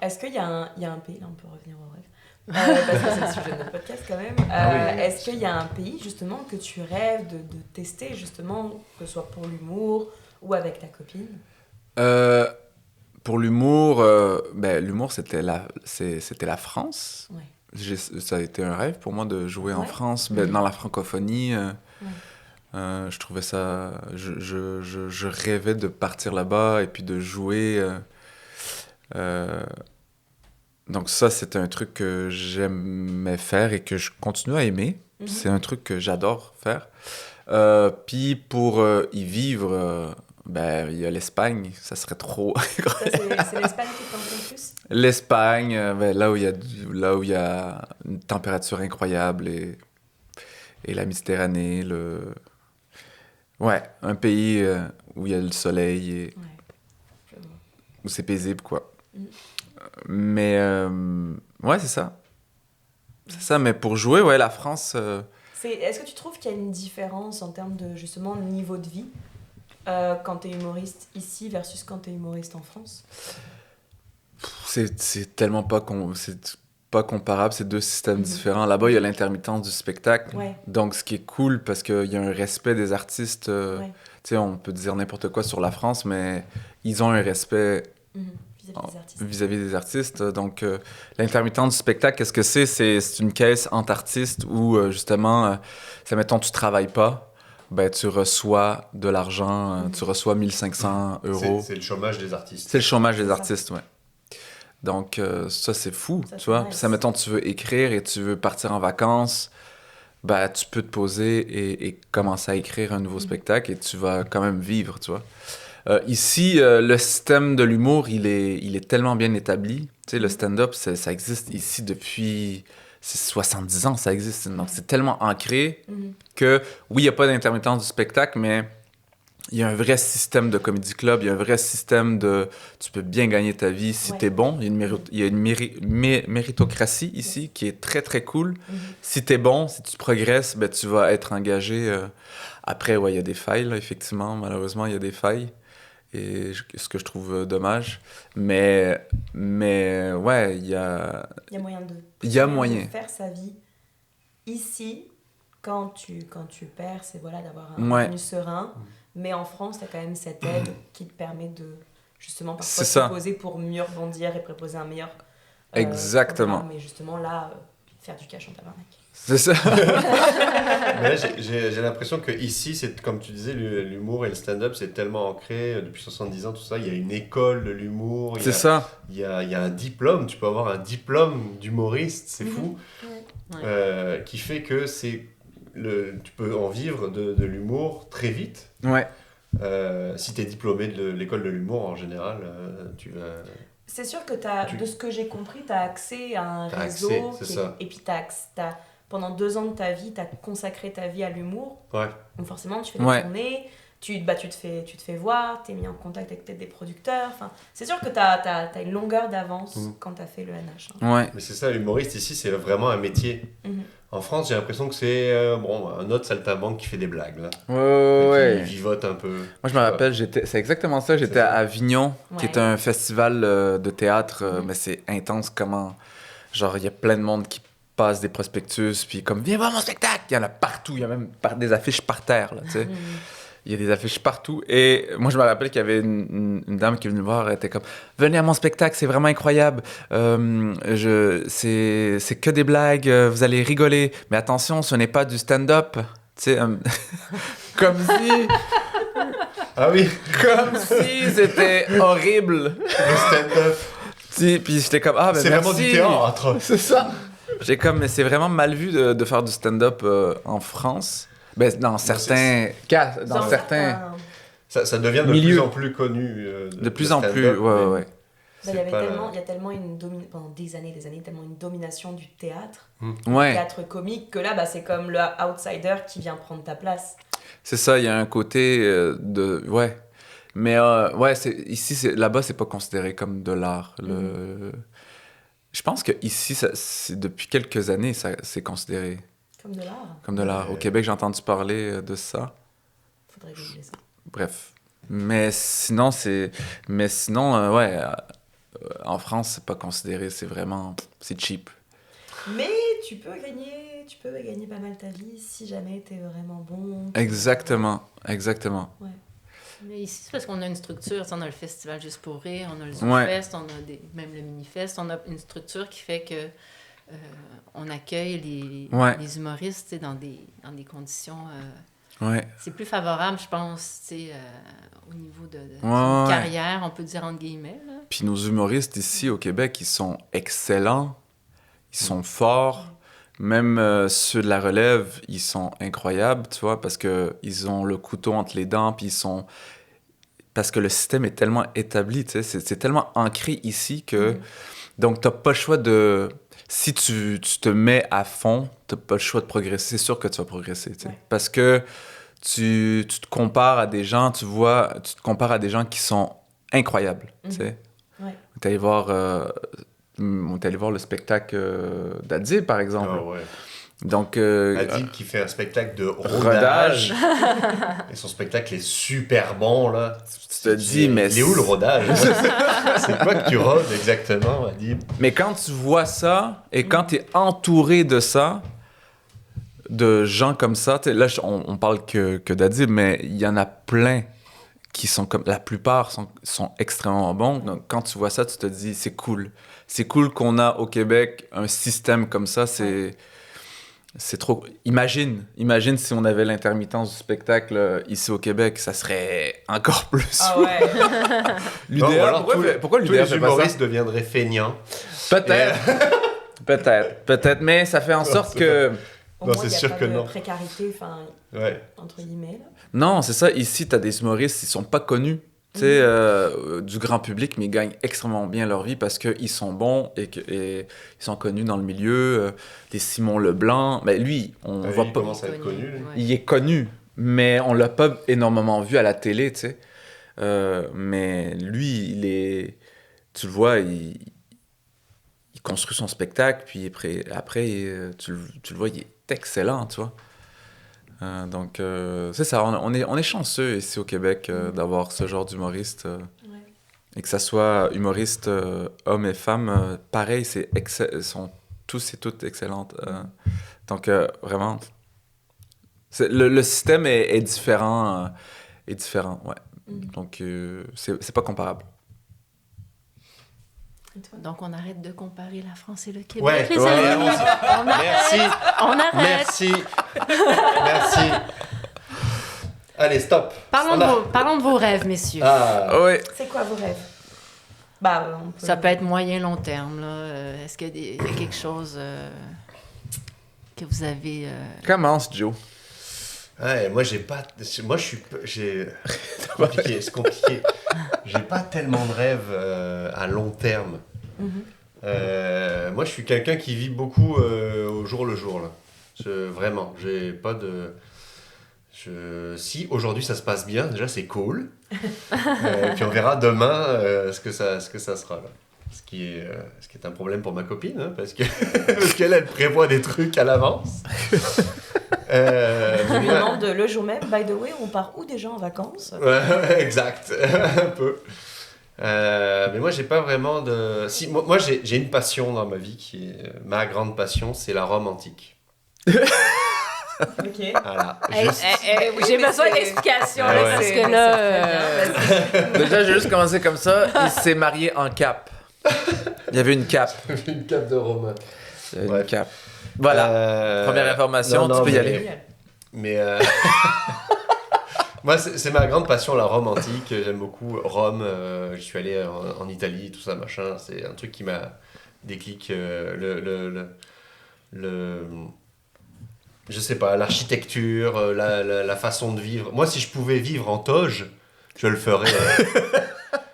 est-ce qu'il y a un pays, là on peut revenir au rêve, parce que c'est le sujet de notre podcast quand même, est-ce qu'il y a un pays justement que tu rêves de tester justement, que ce soit pour l'humour ou avec ta copine? Pour l'humour, l'humour c'était la France. Ouais. Ça a été un rêve pour moi de jouer en France, dans la francophonie. Je trouvais ça... Je rêvais de partir là-bas et puis de jouer. Donc ça, c'était un truc que j'aimais faire et que je continue à aimer. C'est un truc que j'adore faire. Puis pour y vivre... il y a l'Espagne, ça serait trop incroyable. C'est l'Espagne qui tente le plus? L'Espagne, là où il y a une température incroyable et la Méditerranée, un pays où il y a le soleil et où c'est paisible, quoi. Mais c'est ça. C'est ça, mais pour jouer, la France... Est-ce que tu trouves qu'il y a une différence en termes de, justement, niveau de vie quand t'es humoriste ici versus quand t'es humoriste en France? C'est tellement pas comparable, c'est deux systèmes différents. Là-bas, il y a l'intermittence du spectacle. Donc, ce qui est cool, parce qu'il y a un respect des artistes. Tu sais, on peut dire n'importe quoi sur la France, mais ils ont un respect vis-à-vis des artistes. Donc, l'intermittence du spectacle, qu'est-ce que c'est? C'est une caisse entre artistes où, justement, mettons, tu travailles pas. Tu reçois de l'argent, tu reçois 1500 €. C'est le chômage des artistes. C'est le chômage des artistes, ouais. Donc, ça, c'est fou, tu vois. Puis ça, mettons, tu veux écrire et tu veux partir en vacances, tu peux te poser et commencer à écrire un nouveau spectacle et tu vas quand même vivre, tu vois. Ici, le système de l'humour, il est tellement bien établi. Tu sais, le stand-up, ça existe ici depuis... C'est 70 ans, ça existe. Donc, c'est tellement ancré que, oui, il n'y a pas d'intermittence du spectacle, mais il y a un vrai système de comedy club, il y a un vrai système de... Tu peux bien gagner ta vie si t'es bon. Il y a une méritocratie ici qui est très, très cool. Si t'es bon, si tu progresses, tu vas être engagé. Après, il y a des failles, là, effectivement. Malheureusement, il y a des failles. Et ce que je trouve dommage. Mais ouais, il y a... Il y a moyen de faire sa vie ici, quand tu perds, c'est d'avoir un revenu serein. Mais en France, tu as quand même cette aide qui te permet de, justement, parfois te proposer pour mieux rebondir et proposer un meilleur... Exactement. Mais justement, là, faire du cash en tabarnak. C'est ça. Mais là, j'ai l'impression que ici, c'est comme tu disais, l'humour et le stand-up, c'est tellement ancré depuis 70 ans, tout ça. Il y a une école de l'humour. C'est ça. Il y a un diplôme. Tu peux avoir un diplôme d'humoriste, c'est fou. Qui fait que tu peux en vivre de l'humour très vite. Ouais. Si tu es diplômé de l'école de l'humour, en général, tu vas... C'est sûr que de ce que j'ai compris, tu as accès à un réseau. Et puis pendant 2 ans de ta vie, tu as consacré ta vie à l'humour. Ouais. Donc forcément, tu fais des tournées, tu te fais voir, tu es mis en contact avec peut-être des producteurs. Enfin, c'est sûr que tu as une longueur d'avance quand tu as fait le NH. Ouais. Mais c'est ça, l'humoriste ici, c'est vraiment un métier. En France, j'ai l'impression que c'est un autre saltimbanque qui fait des blagues. Là. Ouais. Qui vivote un peu. Moi, je me rappelle, c'est exactement ça. J'étais à Avignon, qui est un festival de théâtre, mais c'est intense comment... Genre, il y a plein de monde qui passe des prospectus, puis comme « Viens voir mon spectacle !» Il y en a partout, il y a même des affiches par terre, là, tu sais. Il y a des affiches partout. Et moi, je me rappelle qu'il y avait une dame qui est venue me voir, elle était comme « Venez à mon spectacle, c'est vraiment incroyable. C'est que des blagues, vous allez rigoler. Mais attention, ce n'est pas du stand-up. » Tu sais, comme si... Ah oui, Comme si c'était horrible. le stand-up. Puis j'étais comme, ah, ben C'est merci. vraiment du théâtre. C'est ça. J'ai comme, mais c'est vraiment mal vu de faire du stand-up en France. Ben, dans certains cas, dans certains... Ça devient de Milieu. plus en plus connu. De plus en plus, ouais. Il C'est y avait pas- tellement, il y a tellement pendant des années, tellement une domination du théâtre, Ouais, théâtre comique, que là, c'est comme le outsider qui vient prendre ta place. c'est ça, il y a un côté de... Ouais. Mais ouais, là-bas, c'est pas considéré comme de l'art. Je pense que ici, depuis quelques années, c'est considéré Comme de l'art. comme de l'art. Au Québec, j'ai entendu parler de ça. Faudrait googler ça. Bref. Mais sinon, ouais, en France, c'est pas considéré, c'est cheap. Mais tu peux gagner pas mal ta vie si jamais t'es vraiment bon. Exactement. Mais ici, c'est parce qu'on a une structure. Tu sais, on a le Festival Juste pour rire, on a le Ouais. ZooFest, on a même le Minifest. On a une structure qui fait que on accueille les humoristes, tu sais, dans des conditions... Ouais. c'est plus favorable, je pense, tu sais, au niveau de Ouais. carrière, on peut dire entre guillemets. Là. Puis nos humoristes ici au Québec, ils sont excellents, ils sont forts. Même ceux de la relève, ils sont incroyables, tu vois, parce que ils ont le couteau entre les dents, puis parce que le système est tellement établi, tu sais, c'est tellement ancré ici que... Donc, t'as pas le choix de... Si tu te mets à fond, t'as pas le choix de progresser. C'est sûr que tu vas progresser, tu sais. Ouais. Parce que tu te compares à des gens, tu te compares à des gens qui sont incroyables, tu sais. Ouais. On est allé voir le spectacle d'Adib, par exemple. Ah ouais. Donc, Adib qui fait un spectacle de rodage. rodage. Et son spectacle est super bon, là. Tu te dis, mais... Il est où le rodage? C'est quoi que tu rodes exactement, Adib? Mais quand tu vois ça, et quand tu es entouré de ça, de gens comme ça, tu sais, là, on parle que d'Adib, mais il y en a plein qui sont comme... La plupart sont extrêmement bons. Donc, quand tu vois ça, tu te dis, c'est cool. C'est cool qu'on a au Québec un système comme ça, c'est trop... Imagine si on avait l'intermittence du spectacle ici au Québec, ça serait encore plus. Ah ouais. L'UDA, Non, ou alors pourquoi tous l'UDA les fait pas ça? humoristes deviendraient feignants. Peut-être. Peut-être, mais ça fait en sorte c'est que... Au Non, moins, c'est il y a sûr pas que de non. précarité, Ouais. entre guillemets. Là. Non, c'est ça. Ici, t'as des humoristes, ils sont pas connus, tu sais, du grand public, mais ils gagnent extrêmement bien leur vie parce qu'ils sont bons et ils sont connus dans le milieu. Des Simon Leblanc, mais lui, on Ah, voit il pas... commence à être connu. lui. Ouais. Il est connu, mais on l'a pas énormément vu à la télé, tu sais. Mais lui, tu le vois, il construit son spectacle, puis après tu le vois, il est excellent, tu vois. Donc, c'est ça, on est chanceux ici au Québec d'avoir ce genre d'humoriste. Et que ça soit humoriste hommes et femmes, pareil, ils sont tous et toutes excellentes. Donc, vraiment, le système est différent. Ouais. Donc, c'est pas comparable. Et toi? Donc, on arrête de comparer la France et le Québec, Ouais, les ouais, amis. On arrête. Merci. On arrête. Merci. Merci. Allez, stop. Parlons de vos rêves, messieurs. Ah. Oui. C'est quoi vos rêves? On peut... Ça peut être moyen, long terme. Là. Est-ce qu'il y a quelque chose que vous avez... Commence, Joe. Ouais, moi, j'ai pas. Moi, c'est compliqué. C'est compliqué. J'ai pas tellement de rêves à long terme. Moi, je suis quelqu'un qui vit beaucoup au jour le jour. Là. Vraiment, j'ai pas de. Si aujourd'hui ça se passe bien, déjà c'est cool. Puis on verra demain ce que ça sera là. Ce qui est un problème pour ma copine, hein, parce qu'elle elle prévoit des trucs à l'avance. Je lui demande le jour même, by the way, on part où déjà en vacances? Ouais, exact, un peu. Mais moi, j'ai pas vraiment de. Si, moi j'ai une passion dans ma vie qui est ma grande passion, c'est la Rome antique. Ok. Voilà. Hey, Juste- hey, j'ai besoin d'explications, Ah là, ouais. parce que là... Déjà, j'ai juste commencé comme ça. Il s'est marié en cape. Il y avait une cape. une cape de Rome. Il y avait Ouais. une cape. Voilà. Première information, non, tu peux y mais- aller. Mais Moi, c'est ma grande passion, la Rome antique. J'aime beaucoup Rome. Je suis allé en Italie, tout ça, machin. C'est un truc qui m'a déclic. Je sais pas, l'architecture, la façon de vivre. Moi, si je pouvais vivre en toge, je le ferais.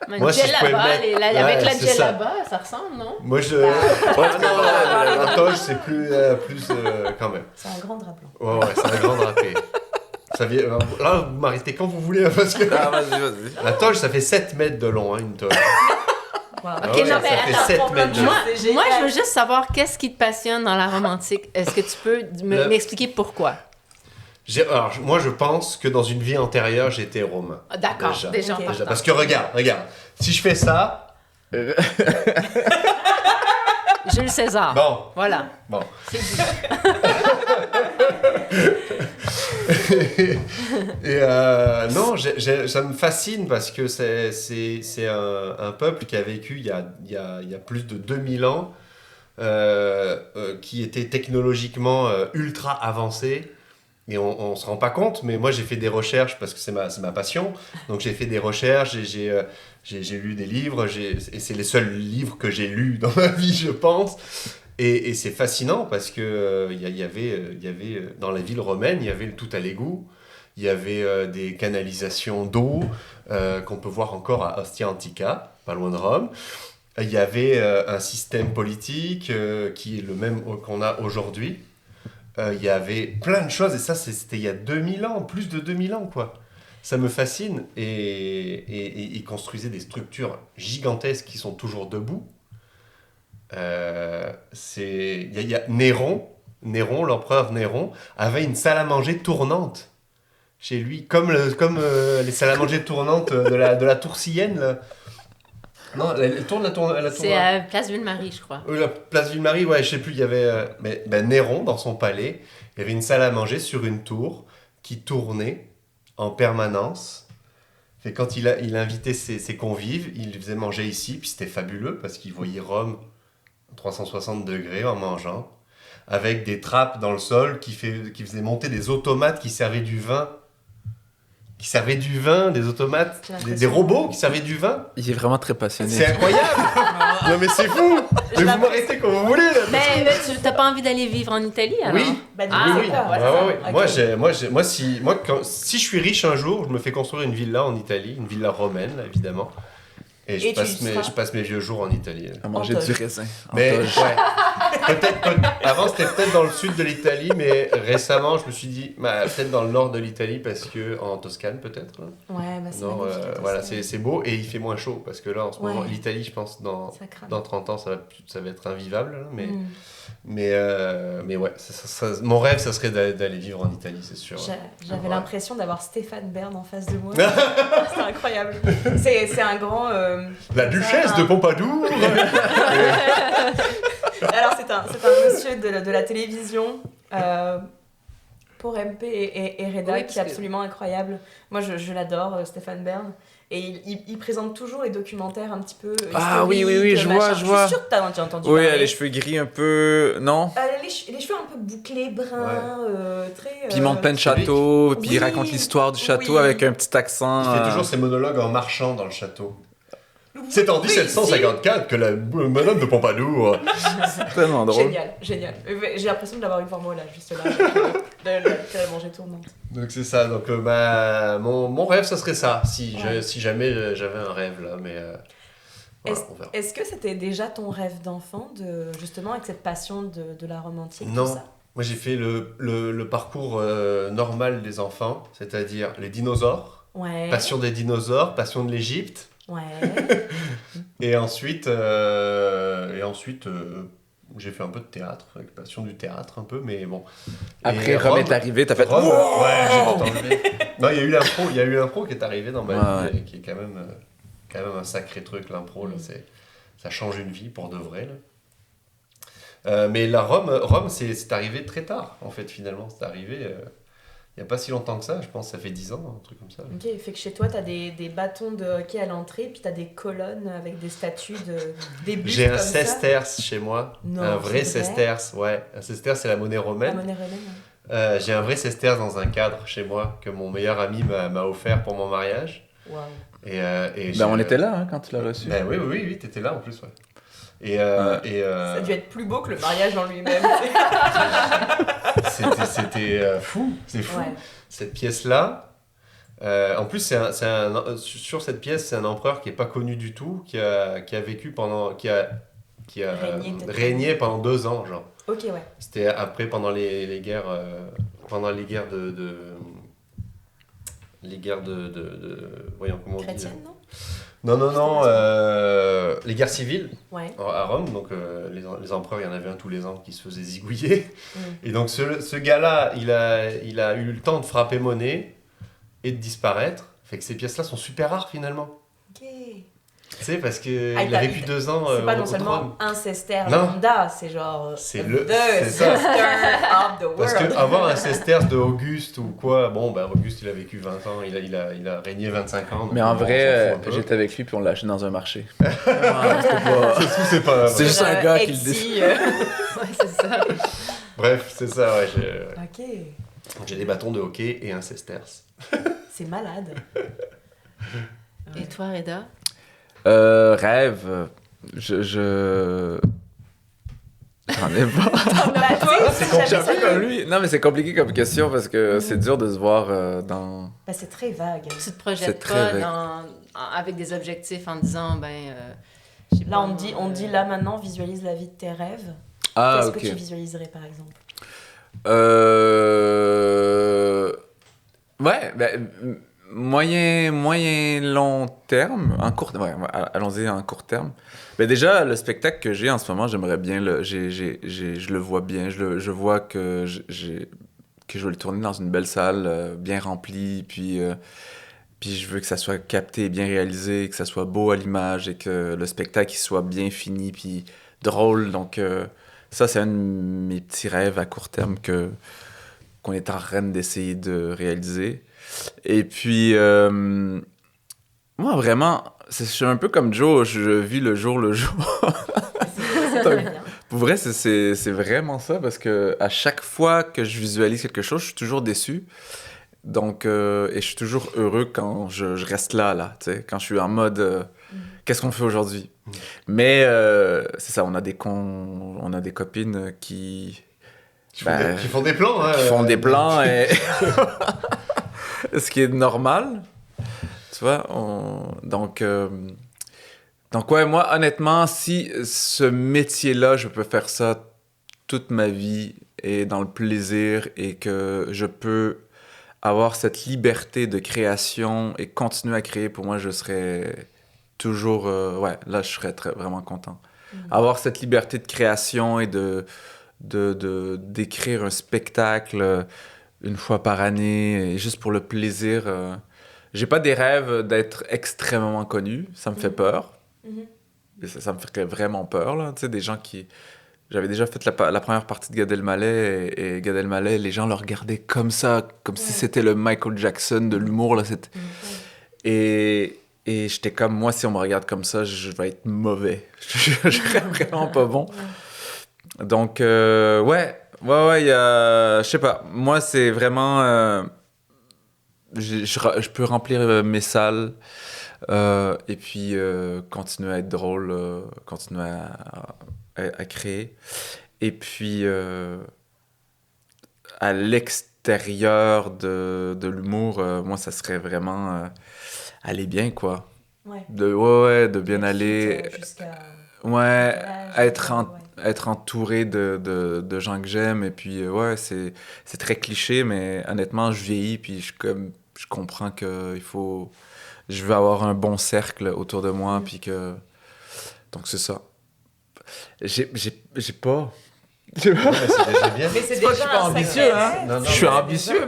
Moi, si je pouvais avec la djellaba, ça ressemble, non? Moi, un toge, c'est plus quand même. C'est un grand drap blanc. Ouais, c'est un grand drapé. Là, vous m'arrêtez quand vous voulez, parce que Vas-y. la toge, ça fait 7 mètres de long, une toge. Wow. Ok, ouais, non, ça mais fait attends, 7 mètres de long. Moi, je veux juste savoir qu'est-ce qui te passionne dans la Rome antique. Est-ce que tu peux m'expliquer pourquoi? Alors, moi, je pense que dans une vie antérieure, j'étais romain. Ah, d'accord, déjà Ok. en partant. Parce que regarde, si je fais ça, Jules César. bon, Voilà. bon. C'est dit. Et non, ça me fascine parce que c'est un peuple qui a vécu il y a plus de 2000 ans, qui était technologiquement ultra avancé. Et on se rend pas compte, mais moi j'ai fait des recherches parce que c'est ma passion. Donc j'ai fait des recherches, j'ai lu des livres, et c'est les seuls livres que j'ai lus dans ma vie, je pense. Et c'est fascinant parce que il y avait dans la ville romaine, il y avait tout à l'égout, il y avait des canalisations d'eau qu'on peut voir encore à Ostia Antica, pas loin de Rome. Il y avait un système politique qui est le même qu'on a aujourd'hui. Il y avait plein de choses, et ça c'était il y a 2000 ans, plus de 2000 ans quoi. Ça me fascine, et ils construisaient des structures gigantesques qui sont toujours debout. Il y a Néron, l'empereur Néron, avait une salle à manger tournante chez lui, comme les salles à manger tournantes de la Tour Sienne. Là. Non, elle tourne. C'est à Place Ville-Marie, je crois. La place Ville-Marie, ouais, je sais plus, il y avait... Néron, dans son palais, il y avait une salle à manger sur une tour qui tournait en permanence. Et quand il invitait ses convives, il les faisait manger ici, puis c'était fabuleux, parce qu'il voyait Rome 360 degrés en mangeant, avec des trappes dans le sol qui faisaient monter des automates qui servaient du vin. Des automates, des robots qui servaient du vin. Il est vraiment très passionné. C'est incroyable. Non mais c'est fou. Mais vous m'arrêtez quand vous voulez. Là, Mais tu n'as pas envie d'aller vivre en Italie, alors? oui. Bah, du Ah, coup, oui. c'est quoi, Ouais. Ok. Moi, si je suis riche un jour, je me fais construire une villa en Italie, une villa romaine, là, évidemment. Et je passe mes vieux jours en Italie. Là. À manger En toge. du raisin. en Mais toge. ouais. Avant, c'était peut-être dans le sud de l'Italie, mais récemment, je me suis dit, peut-être dans le nord de l'Italie, parce que en Toscane, peut-être. Là. Ouais, bah c'est Non, magnifique, voilà, ça. c'est beau et il fait moins chaud, parce que là, en ce moment, Ouais. l'Italie, je pense, dans Ça crame. 30 ans, ça va être invivable. Là, mais Mm. ouais, mon rêve, ça serait d'aller vivre en Italie, c'est sûr. J'avais Ouais. l'impression d'avoir Stéphane Bern en face de moi. C'est incroyable. C'est un grand... La duchesse de Pompadour. Alors, c'est un monsieur de la télévision pour MP et Reda, Oui, qui est parce que- absolument incroyable. Moi, je l'adore, Stéphane Bern. Et il présente toujours les documentaires un petit peu Ah, oui, historiques, je machin. vois. Je suis sûre que t'as entendu Oui, parler. les cheveux gris un peu. Non? Les cheveux un peu bouclés, bruns, très... Puis il monte plein de celui- châteaux, puis il Oui, raconte l'histoire du château oui. avec un petit accent. Il fait toujours ses monologues en marchant dans le château. C'est en Oui, 1754 que la madame de Pompadour. tellement drôle. Génial. J'ai l'impression de l'avoir eu devant moi, là, juste là. La manger tournante. Donc c'est ça. Donc mon rêve, ça serait ça. Si jamais j'avais un rêve là, mais voilà, on verra. Est-ce que c'était déjà ton rêve d'enfant, justement, avec cette passion de la Rome antique, Non. tout ça? Moi, j'ai fait le parcours normal des enfants, c'est-à-dire les dinosaures, Ouais. passion des dinosaures, passion de l'Égypte, Ouais. et ensuite, j'ai fait un peu de théâtre, avec passion du théâtre un peu, mais bon. Après, Et Rome est arrivé, t'as fait. Rome, Wow! ouais, j'ai tout enlevé. Non, il y a eu l'impro qui est arrivé dans ma Ouais, vie, qui est quand même un sacré truc, l'impro, là, ça change une vie pour de vrai, là. Mais la Rome c'est arrivé très tard, en fait, finalement. C'est arrivé il n'y a pas si longtemps que ça, je pense que ça fait 10 ans, un truc comme ça. Ok, fait que chez toi, t'as des bâtons de hockey à l'entrée, puis t'as des colonnes avec des statues des bustes J'ai un comme ça. sesterce chez moi, Non, un vrai c'est vrai sesterce, ouais. Un sesterce, c'est la monnaie La romaine. monnaie romaine. J'ai un vrai Sesterce dans un cadre chez moi que mon meilleur ami m'a offert pour mon mariage. Waouh. On était là hein, quand tu l'as reçu. Ben oui, t'étais là en plus, ouais. Ça a dû être plus beau que le mariage en lui-même. C'était fou, c'est fou. Ouais. Cette pièce-là, en plus, sur cette pièce, c'est un empereur qui n'est pas connu du tout, qui a vécu qui a régné pendant 2 ans, genre. Ok, ouais. C'était après, pendant les guerres, voyons comment on dit. Chrétienne, non? Non, les guerres civiles Ouais. à Rome, donc les empereurs, il y en avait un tous les ans qui se faisait zigouiller. Mm. Et donc ce gars-là, il a eu le temps de frapper monnaie et de disparaître. Fait que ces pièces-là sont super rares finalement. Ok. Tu sais, parce qu'il Ah, a vécu 2 ans C'est pas non au seulement trône. un sesterce Non. lambda, c'est genre C'est the c'est ça. sesterce of the world. Parce qu'avoir un sesterce de Auguste ou quoi, bon, ben Auguste il a vécu 20 ans, il a régné 25 ans. donc Mais en on s'en vrai, fout un peu. j'étais avec lui puis on l'a acheté dans un marché. C'est pas C'est juste un gars qui le Etsy, décide. Ouais, c'est ça. Bref, c'est ça, ouais. Ok, J'ai des bâtons de hockey et un sesterce. c'est malade. Et toi, Reda? Rêve, j'en ai pas. C'est J'ai un peu comme lui. Non, mais c'est compliqué comme question parce que c'est dur de se voir dans. Bah, c'est très vague. Tu te C'est projettes très pas vague. avec des objectifs en disant, je sais Là, pas, on dit là maintenant, visualise la vie de tes rêves. Ah, Qu'est-ce ok. que tu visualiserais par exemple? Ouais, moyen long terme, allons-y en court terme. Déjà, le spectacle que j'ai en ce moment, j'aimerais bien je le vois bien, je vois que que je vais le tourner dans une belle salle, bien remplie, puis je veux que ça soit capté, bien réalisé, que ça soit beau à l'image et que le spectacle il soit bien fini, puis drôle. Donc ça, c'est un de mes petits rêves à court terme qu'on est en train d'essayer de réaliser. Et puis, moi, vraiment, je suis un peu comme Joe, je vis le jour le jour. C'est très bien. Pour vrai, c'est vraiment ça, parce que à chaque fois que je visualise quelque chose, je suis toujours déçu. Donc, et je suis toujours heureux quand je reste là, tu sais, quand je suis en mode qu'est-ce qu'on fait aujourd'hui? Mais c'est ça, on a des copines qui Qui font des plans, hein. qui font des plans, et ce qui est normal, tu vois. Donc ouais, moi, honnêtement, si ce métier-là, je peux faire ça toute ma vie et dans le plaisir et que je peux avoir cette liberté de création et continuer à créer, pour moi, je serais toujours... là, je serais vraiment content. Avoir cette liberté de création et d'écrire un spectacle une fois par année, et juste pour le plaisir. J'ai pas des rêves d'être extrêmement connu, ça me fait peur. Et ça me fait vraiment peur, là. Tu sais, des gens qui... J'avais déjà fait la première partie de Gad Elmaleh, et Gad Elmaleh, les gens le regardaient comme ça, comme si c'était le Michael Jackson de l'humour, là. Et j'étais comme, moi, si on me regarde comme ça, je vais être mauvais. Je serais vraiment pas bon. Donc, ouais, je sais pas. Moi, c'est vraiment... je peux remplir mes salles et puis continuer à être drôle, continuer à créer. Et puis, à l'extérieur de l'humour, moi, ça serait vraiment aller bien, quoi. Ouais. De bien aller. Jusqu'à... Ouais, Ouais. être entouré de gens que j'aime. Et puis, ouais, c'est très cliché, mais honnêtement, je vieillis, puis je comprends que je veux avoir un bon cercle autour de moi, puis que... Donc, c'est ça. J'ai pas... Ouais, c'est déjà bien. Mais c'est pas que déjà je suis pas un ambitieux, sacré hein. rêve. Non, non, Je suis ambitieux,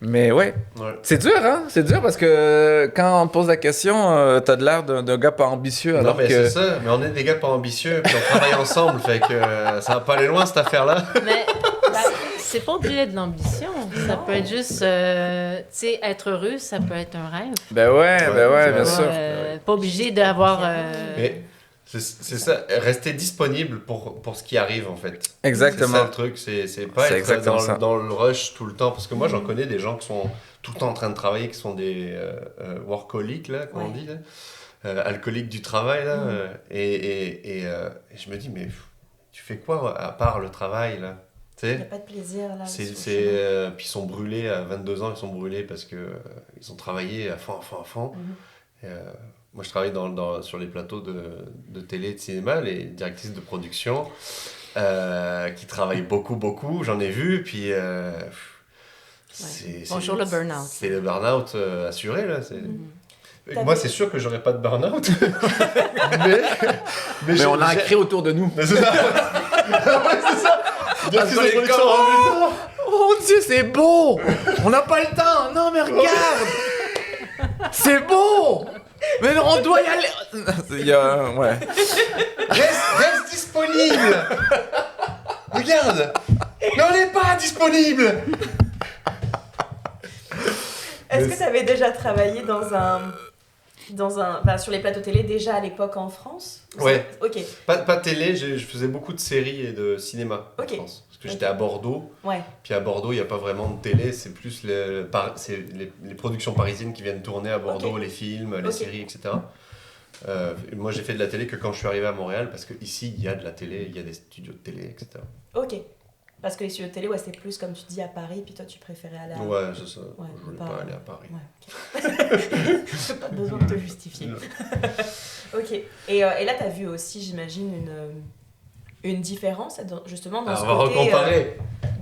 mais ouais. Ouais. C'est dur, hein? C'est dur parce que quand on te pose la question, t'as de l'air d'un gars pas ambitieux, Non, alors mais que... c'est ça. Mais on est des gars pas ambitieux, puis on travaille ensemble, fait que ça va pas aller loin, cette affaire-là. Mais c'est pas obligé d'être de l'ambition. Ça peut être juste, tu sais, être heureux, ça peut être un rêve. Ben ouais, Ouais, bien c'est sûr. Pas obligé d'avoir... Mais C'est ça, rester disponible pour ce qui arrive en fait. Exactement. C'est ça le truc, c'est pas C'est être exactement ça. dans le rush tout le temps. Parce que moi j'en connais des gens qui sont tout le temps en train de travailler, qui sont des workaholics, là, comme on dit, là. Alcooliques du travail. Là, et je me dis, mais tu fais quoi à part le travail là? Il n'y a pas de plaisir là. Puis ils sont brûlés à 22 ans, ils sont brûlés parce que ils ont travaillé à fond. Et, moi, je travaille sur les plateaux de télé et de cinéma, les directrices de production qui travaillent beaucoup. J'en ai vu, puis Bonjour le burn-out. C'est le burn-out assuré là. Moi, c'est sûr que j'aurais pas de burn-out. mais on a créé autour de nous. Mais c'est ça. Ouais, c'est ça. Oh mon Dieu, c'est beau! On n'a pas le temps! Non, mais regarde! C'est beau! Mais on doit y aller! Ouais. Reste disponible! Regarde! Mais on n'est pas disponible! Est-ce que tu avais déjà travaillé sur les plateaux télé déjà à l'époque en France? Ouais. Ok. Pas télé, je faisais beaucoup de séries et de cinéma en Ok. France. Parce que j'étais à Bordeaux. Ouais. Puis à Bordeaux, il n'y a pas vraiment de télé, c'est plus les productions parisiennes qui viennent tourner à Bordeaux, Ok. les films, les Ok. séries, etc. Moi, j'ai fait de la télé que quand je suis arrivé à Montréal, parce qu'ici, il y a de la télé, il y a des studios de télé, etc. Ok. Parce que les studios de télé, c'est plus comme tu dis à Paris, puis toi tu préférais aller à... Ouais, c'est ça. Ouais, Je voulais pas- pas aller à Paris. Ouais, ok. Pas besoin de te justifier. Ok. Et là, tu as vu aussi, j'imagine, une différence, justement, dans Alors, ce on va côté... recomparer.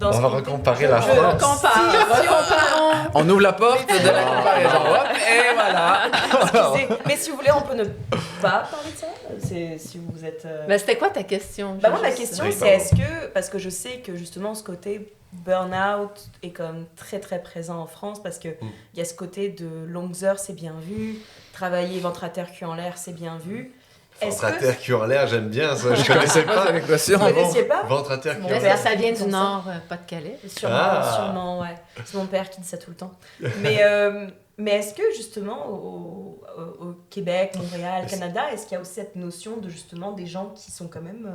On va recomparer la France. Comparons. On ouvre la porte de la comparaison. Hop, et voilà! Excusez. Mais si vous voulez, on peut ne pas parler de ça. Si vous êtes... Ben, c'était quoi ta question? Bah moi, ma question, Oui, c'est pardon. est-ce que... Parce que je sais que, justement, ce côté burn-out est comme très, très présent en France, parce qu'il y a ce côté de longues heures, c'est bien vu. Travailler ventre à terre, cul en l'air, c'est bien vu. Ventre à terre, cul en l'air, j'aime bien ça. Je connaissais pas. cette expression. Vous connaissiez pas? Ventre à terre, cul en Mon l'air. Ça vient du Comme ça. Nord, Pas-de-Calais. Sûrement, ouais. C'est mon père qui dit ça tout le temps. Mais est-ce que, justement, au Québec, Montréal, Canada, est-ce qu'il y a aussi cette notion de, justement, des gens qui sont quand même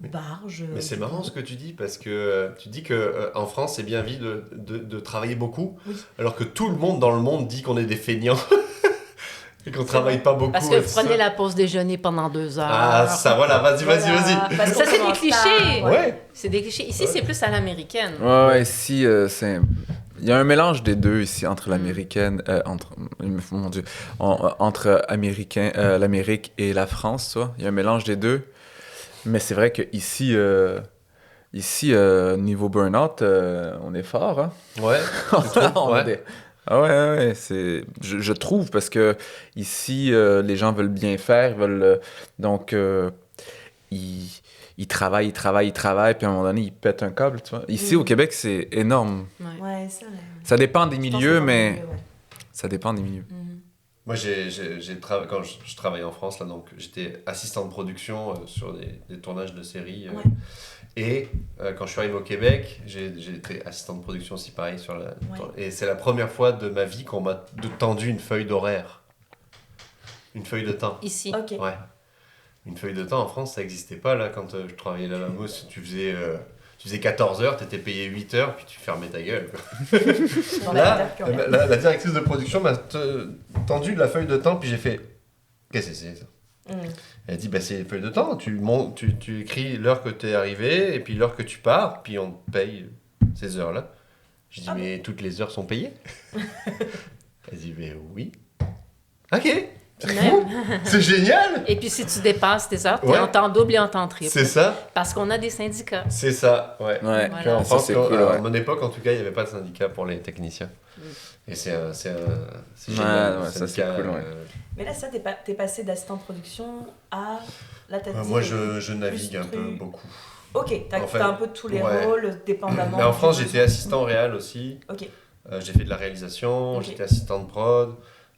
barges? Mais c'est marrant ce que tu dis, parce que tu dis que en France, c'est bien vu de travailler beaucoup, Oui. alors que tout le monde dans le monde dit qu'on est des feignants. Et qu'on travaille pas beaucoup. Parce que vous c'est prenez ça. la pause déjeuner pendant 2 heures. Ah, ça, voilà, vas-y. Parce Ça, qu'on c'est des commence clichés. tard, Ouais. C'est des clichés. Ici, Ouais. c'est plus à l'américaine. Ouais, ici, c'est... Il y a un mélange des deux ici, entre l'américaine... mon Dieu. Entre l'Amérique et la France, tu vois. Il y a un mélange des deux. Mais c'est vrai qu'ici, niveau burn-out, on est fort, hein. Ouais. On a Ouais. des- Ah ouais, c'est... Je trouve, parce que ici, les gens veulent bien faire, ils veulent... donc, ils travaillent, puis à un moment donné, ils pètent un câble, tu vois. Ici, au Québec, c'est énorme. Ouais. Ouais, ça. Ça dépend des Je pense que milieux, c'est dans mais... le milieu, ouais. Ça dépend des milieux. Mhm. Moi, quand je travaillais en France, là, donc j'étais assistant de production sur des tournages de séries. Ouais. Et quand je suis arrivé au Québec, j'ai été assistant de production aussi, pareil. Et c'est la première fois de ma vie qu'on m'a tendu une feuille d'horaire. Une feuille de temps. Ici. Ok. Ouais. Une feuille de temps en France, ça n'existait pas là quand je travaillais là-bas. Moi, si tu faisais 14 heures, tu étais payé 8 heures, puis tu fermais ta gueule, quoi. Dans Là, la terre, la directrice de production m'a tendu la feuille de temps, puis j'ai fait qu'est-ce que c'est ça? Elle a dit bah, c'est une feuille de temps, tu écris l'heure que tu es arrivé, et puis l'heure que tu pars, puis on te paye ces heures-là. J'ai dit mais toutes les heures sont payées? Elle dit mais oui. Ok, Même. c'est génial! Et puis, si tu dépasses tes heures, tu Ouais. es en temps double et en temps triple. C'est ça, Parce qu'on a des syndicats. c'est ça, ouais. Ouais, Voilà. Puis en ça, France, c'est cool, à ouais. mon époque, en tout cas, il n'y avait pas de syndicat pour les techniciens. Et c'est Ouais, génial. ouais, le ça, c'est syndicat, cool, ouais. Mais là, ça, t'es passé d'assistant de production à... Là, t'as dit... Moi, je navigue un peu, truc. beaucoup. Ok, t'as En fait, un peu tous les ouais. rôles, dépendamment... Mais en du France, besoin. j'étais assistant réel aussi. Ok. J'ai fait de la réalisation, Ok. j'étais assistant de prod.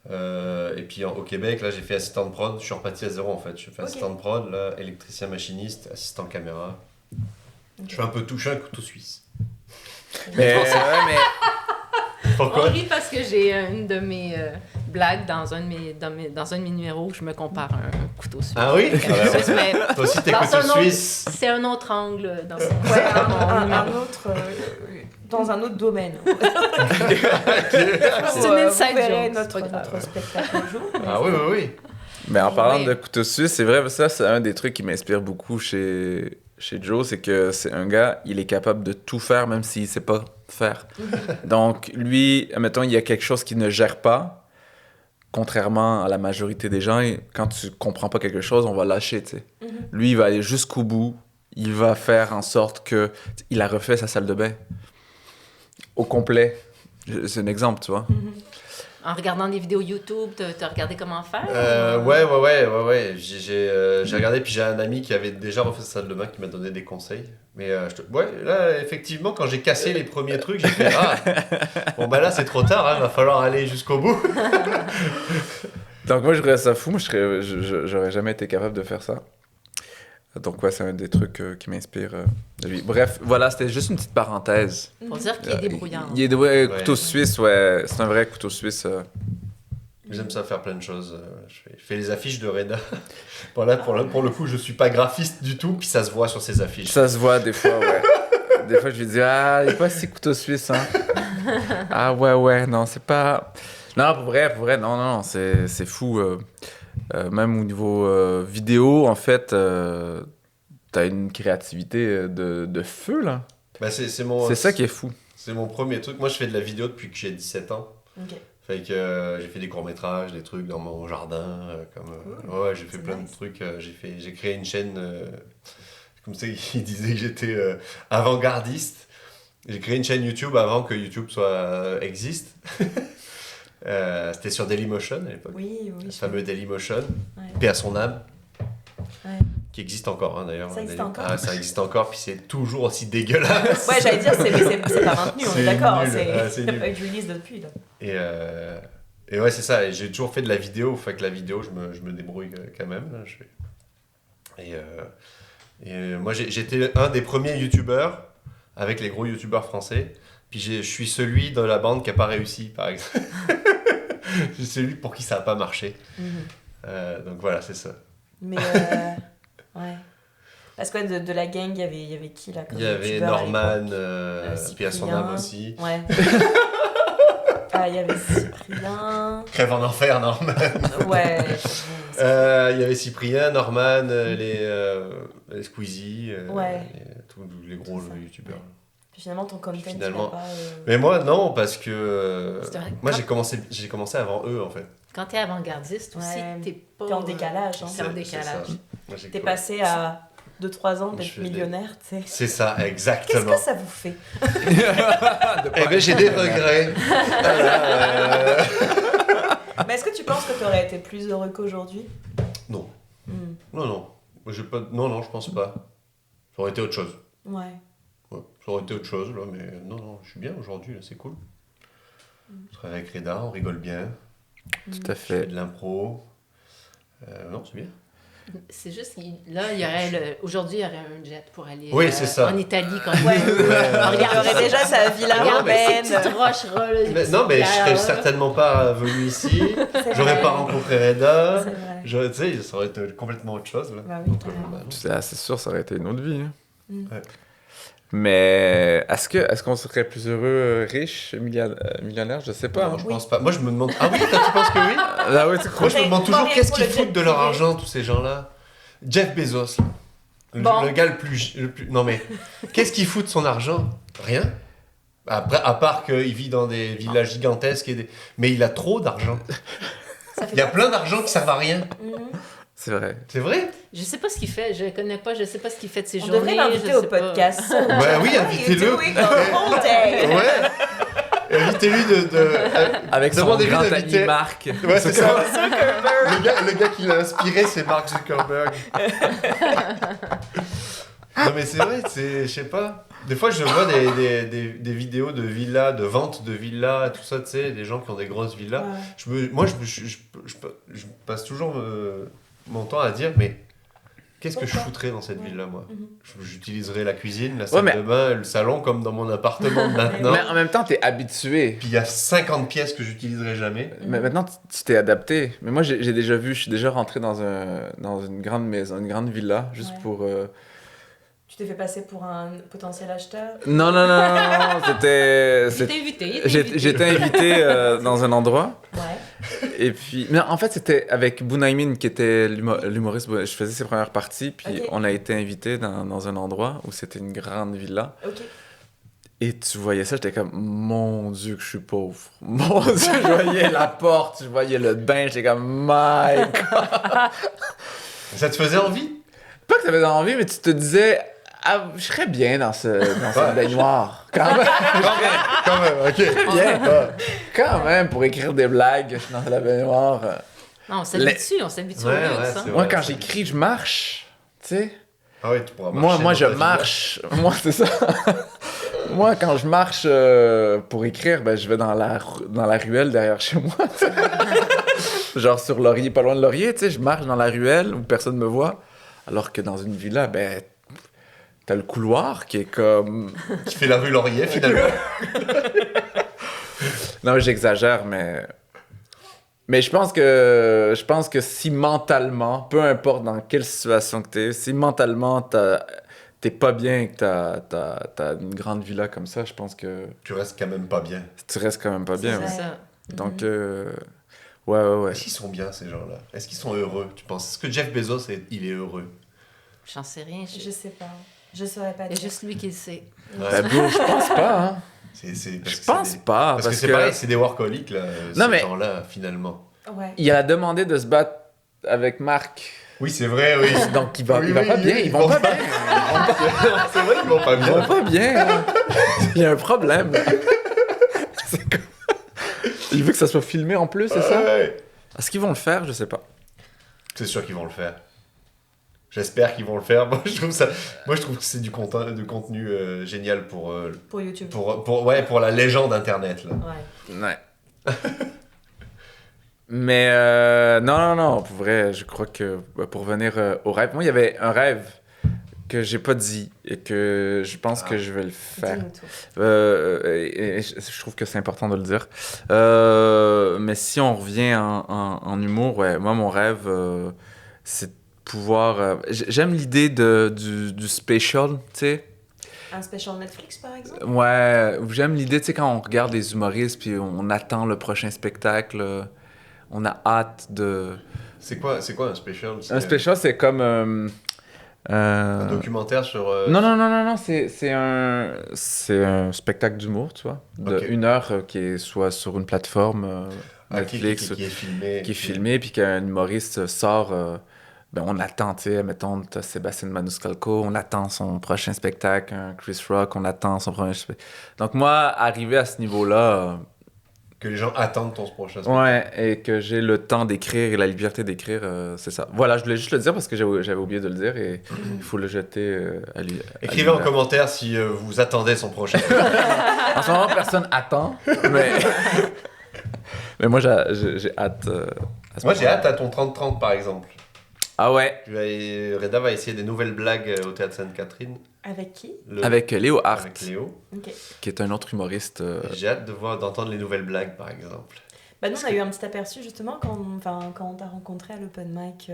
Et puis au Québec, là, j'ai fait assistant de prod. Je suis reparti à zéro en fait. Je fais Ok. assistant de prod, là, électricien machiniste, assistant caméra. Je fais un peu toucher un couteau suisse. Mais On Pourquoi? rit parce que j'ai une de mes blagues dans un de mes numéros où je me compare à un couteau suisse. Ah oui? Suisse, mais Toi aussi, t'es dans couteau un autre- suisse. c'est un autre angle dans Ouais, mon numéro. autre, dans un autre domaine. C'est une inside vous verrez joke, notre, c'est pas grave. notre spectacle un jour. Ah oui, oui, oui. Mais en parlant Oui. de couteau suisse, c'est vrai, ça, c'est un des trucs qui m'inspire beaucoup chez Joe, c'est que c'est un gars, il est capable de tout faire, même s'il sait pas faire. Donc, lui, mettons, il y a quelque chose qu'il ne gère pas, contrairement à la majorité des gens, quand tu comprends pas quelque chose, on va lâcher, tu sais. Lui, il va aller jusqu'au bout, il va faire en sorte que... Il a refait sa salle de bain au complet. C'est un exemple, tu vois. En regardant des vidéos YouTube, t'as regardé comment faire? Ouais. J'ai regardé, puis j'ai un ami qui avait déjà refait sa salle de bain qui m'a donné des conseils. Mais ouais, là, effectivement, quand j'ai cassé les premiers trucs, j'ai fait bon, bah là, c'est trop tard, il va falloir aller jusqu'au bout. Donc moi, je trouvais ça fou. Moi, j'aurais jamais été capable de faire ça. Donc ouais, c'est un des trucs qui m'inspire de lui. Bref, voilà, c'était juste une petite parenthèse. Pour dire qu'il est débrouillant. Il est ouais, couteau suisse, ouais. C'est un vrai couteau suisse. J'aime ça faire plein de choses. Je fais les affiches de Reda. Voilà, pour le coup, je suis pas graphiste du tout, puis ça se voit sur ces affiches. Ça se voit des fois, ouais. Des fois, je lui dis, il est pas si couteau suisse, hein. Ah ouais, non, c'est pas... Non, pour vrai, non, c'est fou. Même au niveau vidéo, en fait, t'as une créativité de feu, là. Bah, c'est ça qui est fou. C'est mon premier truc. Moi, je fais de la vidéo depuis que j'ai 17 ans. Ok. Fait que j'ai fait des courts-métrages, des trucs dans mon jardin. Ouais, j'ai fait C'est plein nice. de trucs. J'ai créé une chaîne... comme ça, il disait que j'étais avant-gardiste. J'ai créé une chaîne YouTube avant que YouTube existe. C'était sur Dailymotion à l'époque. Oui. Le fameux Dailymotion. Ouais. Paix à son âme. Ouais. Qui existe encore, hein, d'ailleurs. Ça existe encore Ah, ça existe encore, puis c'est toujours aussi dégueulasse. Ouais, j'allais dire, c'est pas maintenu, on C'est est d'accord. nul. C'est Ah, c'est il n'y a nul. pas eu de release depuis. Là. Et ouais, c'est ça. Et j'ai toujours fait de la vidéo. Fait que la vidéo, je me débrouille quand même. Là. Moi, j'étais un des premiers youtubeurs avec les gros youtubeurs français. Puis je suis celui de la bande qui n'a pas réussi, par exemple. Je suis celui pour qui ça n'a pas marché. Donc voilà, c'est ça. Mais ouais. Parce que de la gang, il y avait qui là comme Il y avait youtubeur à Norman, l'époque puis à son Cyprien. âme aussi. Ouais. Il y avait Cyprien. Crève en enfer, Norman. Ouais. Il y avait Cyprien, Norman, les Squeezie, Ouais. tous les gros C'est ça. youtubeurs. Puis finalement, ton content, Finalement. il a pas. Mais moi, non, parce que C'est vrai. moi, j'ai commencé avant eux, en fait. Quand t'es avant-gardiste aussi, Ouais. t'es pas... T'es en décalage, hein. T'es en C'est décalage. ça. Moi, j'ai T'es co- passé à 2-3 ans Je d'être fais des- millionnaire, tu sais. C'est ça, Qu'est-ce exactement. que ça vous fait? Eh ben, j'ai des regrets. Mais est-ce que tu penses que tu aurais été plus heureux qu'aujourd'hui? Non, Hmm. non. Moi, non, je pense pas. Ça aurait été autre chose. Ouais. Ouais, ça aurait été autre chose, là, mais non, je suis bien aujourd'hui, là, c'est cool. Je travaille avec Reda, on rigole bien. Tout Je à fais fait. de l'impro. Non, c'est bien. C'est juste, là, il y aurait aujourd'hui, il y aurait un jet pour aller Oui, c'est ça. en Italie quand Ouais. même. Il aurait déjà sa villa Regarde urbaine. ces petites rocheras, là, Mais, ces non, mais je pierres, serais là. certainement pas venu ici. C'est J'aurais vrai. pas rencontré Reda. C'est vrai. Tu sais, ça aurait été complètement autre chose. Là. Bah oui, Donc, carrément. bah, non. C'est sûr, ça aurait été une autre vie. Hein. Ouais. Mais est-ce qu'on serait plus heureux, riche, millionnaire? Je sais pas. Non, hein. je Oui. pense pas. Moi, je me demande. Ah oui, toi, tu penses que oui? Ah ouais, tu crois? Moi, je me demande toujours Bon, qu'est-ce pour qu'ils le foutent jet de leur privé. argent, tous ces gens-là. Jeff Bezos, là. Bon. Le gars le plus. Non, mais qu'est-ce qu'il fout de son argent? Rien. Après, à part qu'il vit dans des villages gigantesques. Mais il a trop d'argent. Ça fait Il y a plein d'argent qui servent à rien. Mhm. C'est vrai. C'est vrai? Je sais pas ce qu'il fait, je le connais pas, je sais pas ce qu'il fait de ses On journées. devrait l'inviter je au sais pas. podcast. Ouais, oui, invitez-le. Doing the whole day. Ouais. Invitez-lui Avec son demandez-lui grand d'inviter- ami Marc. Ouais, c'est ça. Le gars qui l'a inspiré, c'est Mark Zuckerberg. Non, mais c'est vrai, je sais pas. Des fois, je vois des vidéos de villas, de vente de villas, tout ça, tu sais, des gens qui ont des grosses villas. Ouais. Je passe toujours mon temps à dire, mais Qu'est-ce que je Pourquoi? foutrais dans cette Ouais. ville-là, moi? Mhm. J'utiliserais la cuisine, la salle mais- de bain, le salon, comme dans mon appartement de maintenant. Mais en même temps, t'es habitué. Puis il y a 50 pièces que j'utiliserai jamais. Mais maintenant, tu t'es adapté. Mais moi, j'ai déjà vu, je suis déjà rentré dans une grande maison, une grande villa, juste Ouais. pour... Tu t'es fait passer pour un potentiel acheteur? Non, non, non, non, non, c'était... Il était invité. il était invité. J'étais invité dans un endroit. Ouais. Et puis... Mais en fait, c'était avec Bunaimin, qui était l'humoriste. Je faisais ses premières parties, puis Ok. on a été invité dans un endroit où c'était une grande villa. Ok. Et tu voyais ça, j'étais comme, mon Dieu, que je suis pauvre. Mon Dieu, je voyais la porte, je voyais le bain, j'étais comme, my God. Ça te faisait envie? Pas que t'avais envie, mais tu te disais, ah, je serais bien dans cette baignoire. Quand même, Quand même, ok. bien. Ah. Quand même, pour écrire des blagues dans la baignoire. Non, on s'habitue au mieux Ouais, de ouais, ça. c'est Moi, vrai, quand c'est- j'écris, je marche. Tu sais? Ah oui, tu pourras marcher. Moi, dans je ta vie. marche. Moi, c'est ça. Moi, quand je marche pour écrire, ben, je vais dans la ruelle derrière chez moi. tu sais. Genre sur Laurier, pas loin de Laurier, tu sais, je marche dans la ruelle où personne me voit. Alors que dans une villa, ben, t'as le couloir qui est comme... Tu fais la rue Laurier, finalement. Non, mais j'exagère, mais... Mais je pense que si mentalement, peu importe dans quelle situation que t'es, si mentalement t'es pas bien et que t'as une grande villa comme ça, je pense que Tu restes quand même pas bien. tu restes quand même pas bien. C'est Ouais. ça. Donc, ouais. Est-ce qu'ils sont bien, ces gens-là? Est-ce qu'ils sont heureux, tu penses? Est-ce que Jeff Bezos, il est heureux? J'en sais rien. Je sais pas. Je saurais pas Il y a dire. juste lui qui le sait. Ouais. Ben, bro, je pense pas, hein. Parce Je que pense c'est des- pas. Parce que c'est pareil, c'est des workaholics, là, Non, ces mais- gens-là, finalement. Ouais. Il a demandé de se battre avec Marc. Oui, c'est vrai, oui. Donc, il va Oui, pas oui, bien. oui, Ils vont pas bien. C'est vrai qu'ils vont pas Ils vont bien. pas bien. hein. Il y a un problème. C'est comme... Il veut que ça soit filmé en plus, c'est ça? Ouais. Est-ce qu'ils vont le faire? Je sais pas. C'est sûr qu'ils vont le faire. J'espère qu'ils vont le faire. Moi, je trouve que c'est du contenu génial pour YouTube. pour la légende Internet, là. Ouais. Ouais. Mais non, pour vrai, je crois que pour revenir au rêve, moi, il y avait un rêve que j'ai pas dit et que je pense que je vais le faire. Dis-nous tout. Et je trouve que c'est important de le dire. Mais si on revient en humour, ouais, moi, mon rêve, c'est de pouvoir... j'aime l'idée du special, tu sais. Un special Netflix, par exemple? Ouais, j'aime l'idée, tu sais, quand on regarde les humoristes, puis on attend le prochain spectacle, on a hâte de... C'est quoi un special? Un special, c'est comme... Un documentaire sur... Non, c'est un spectacle d'humour, tu vois, de Ok. 1 heure qui est soit sur une plateforme Netflix, qui est filmé. qui est filmé, puis qu'un humoriste sort, ben on attend, tu sais, mettons, t'as Sébastien Maniscalco, on attend son prochain spectacle, un Chris Rock, on attend son prochain spectacle. Donc moi, arrivé à ce niveau-là, Que les gens attendent ton prochain spectacle. ouais, et que j'ai le temps d'écrire et la liberté d'écrire, c'est ça. Voilà, je voulais juste le dire parce que j'avais oublié de le dire et il faut le jeter à lui. Écrivez en commentaire si vous attendez son prochain spectacle. En ce moment, personne attend, mais, mais moi, j'ai hâte. À ce Moi, j'ai moment-là. hâte à ton 30-30, par exemple. Ah ouais, Reda va essayer des nouvelles blagues au Théâtre Sainte-Catherine. Avec qui? avec Léo Hart, Avec Léo. Ok. qui est un autre humoriste. J'ai hâte d'entendre les nouvelles blagues, par exemple. Bah, nous, on a eu un petit aperçu justement quand on t'a rencontré à l'open mic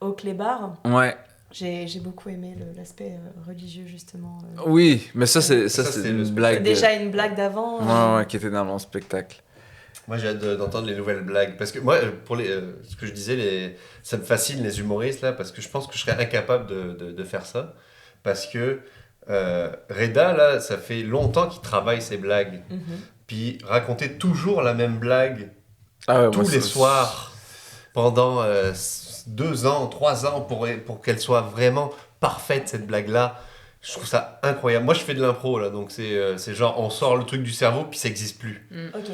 au Clébar. Ouais, J'ai beaucoup aimé l'aspect religieux justement. oui, mais ça, c'est Ça, c'est le une spectacle. blague. Déjà une blague d'avant. Ouais, qui était dans mon spectacle. Moi, j'ai hâte d'entendre les nouvelles blagues. Parce que moi, pour ce que je disais, ça me fascine les humoristes, là, parce que je pense que je serais incapable de faire ça. Parce que Reda, là, ça fait longtemps qu'il travaille ses blagues. Mhm. Puis raconter toujours la même blague Ah ouais, tous moi, les ça- soirs pendant 2 ans, 3 ans pour qu'elle soit vraiment parfaite, cette blague-là. Je trouve ça incroyable. Moi, je fais de l'impro, là, donc c'est genre, on sort le truc du cerveau, puis ça n'existe plus. Ok.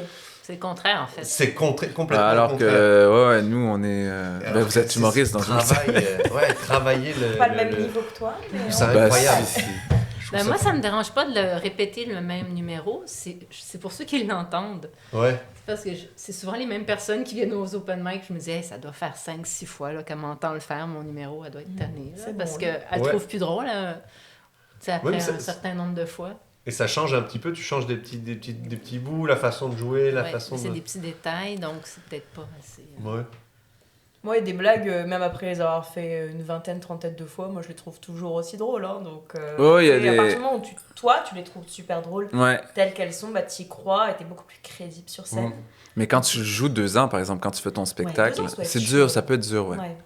C'est le contraire, en fait. C'est complètement Alors contraire. que, ouais, nous, on est. Alors Ben, vous que êtes humoriste dans une travailler le Pas le même niveau que toi. Mais C'est Ben, incroyable. si. Je Ben, moi, ça me dérange pas de répéter le même numéro. C'est pour ceux qui l'entendent. Ouais. C'est parce que c'est souvent les mêmes personnes qui viennent aux open mic. Je me dis, hey, ça doit faire 5-6 fois là, qu'elle m'entend le faire, mon numéro. Elle doit être tannée. Là, C'est parce bon, qu'elle Ouais. trouve plus drôle après mais un certain nombre de fois. Et ça change un petit peu, tu changes des petits bouts, la façon de jouer, la Ouais, façon mais c'est de... des petits détails, donc c'est peut-être pas assez. Ouais. Moi, et des blagues, même après les avoir fait une vingtaine, trentaine de fois, moi je les trouve toujours aussi drôles. Hein, donc, Oh, il y a et à des- partir du moment où toi, tu les trouves super drôles, Ouais. telles qu'elles sont, bah t'y crois et t'es beaucoup plus crédible sur scène. Mais quand tu joues 2 ans, par exemple, quand tu fais ton spectacle, 2 ans, ça doit être c'est chaud. dur, ça peut être dur, ouais. Ouais.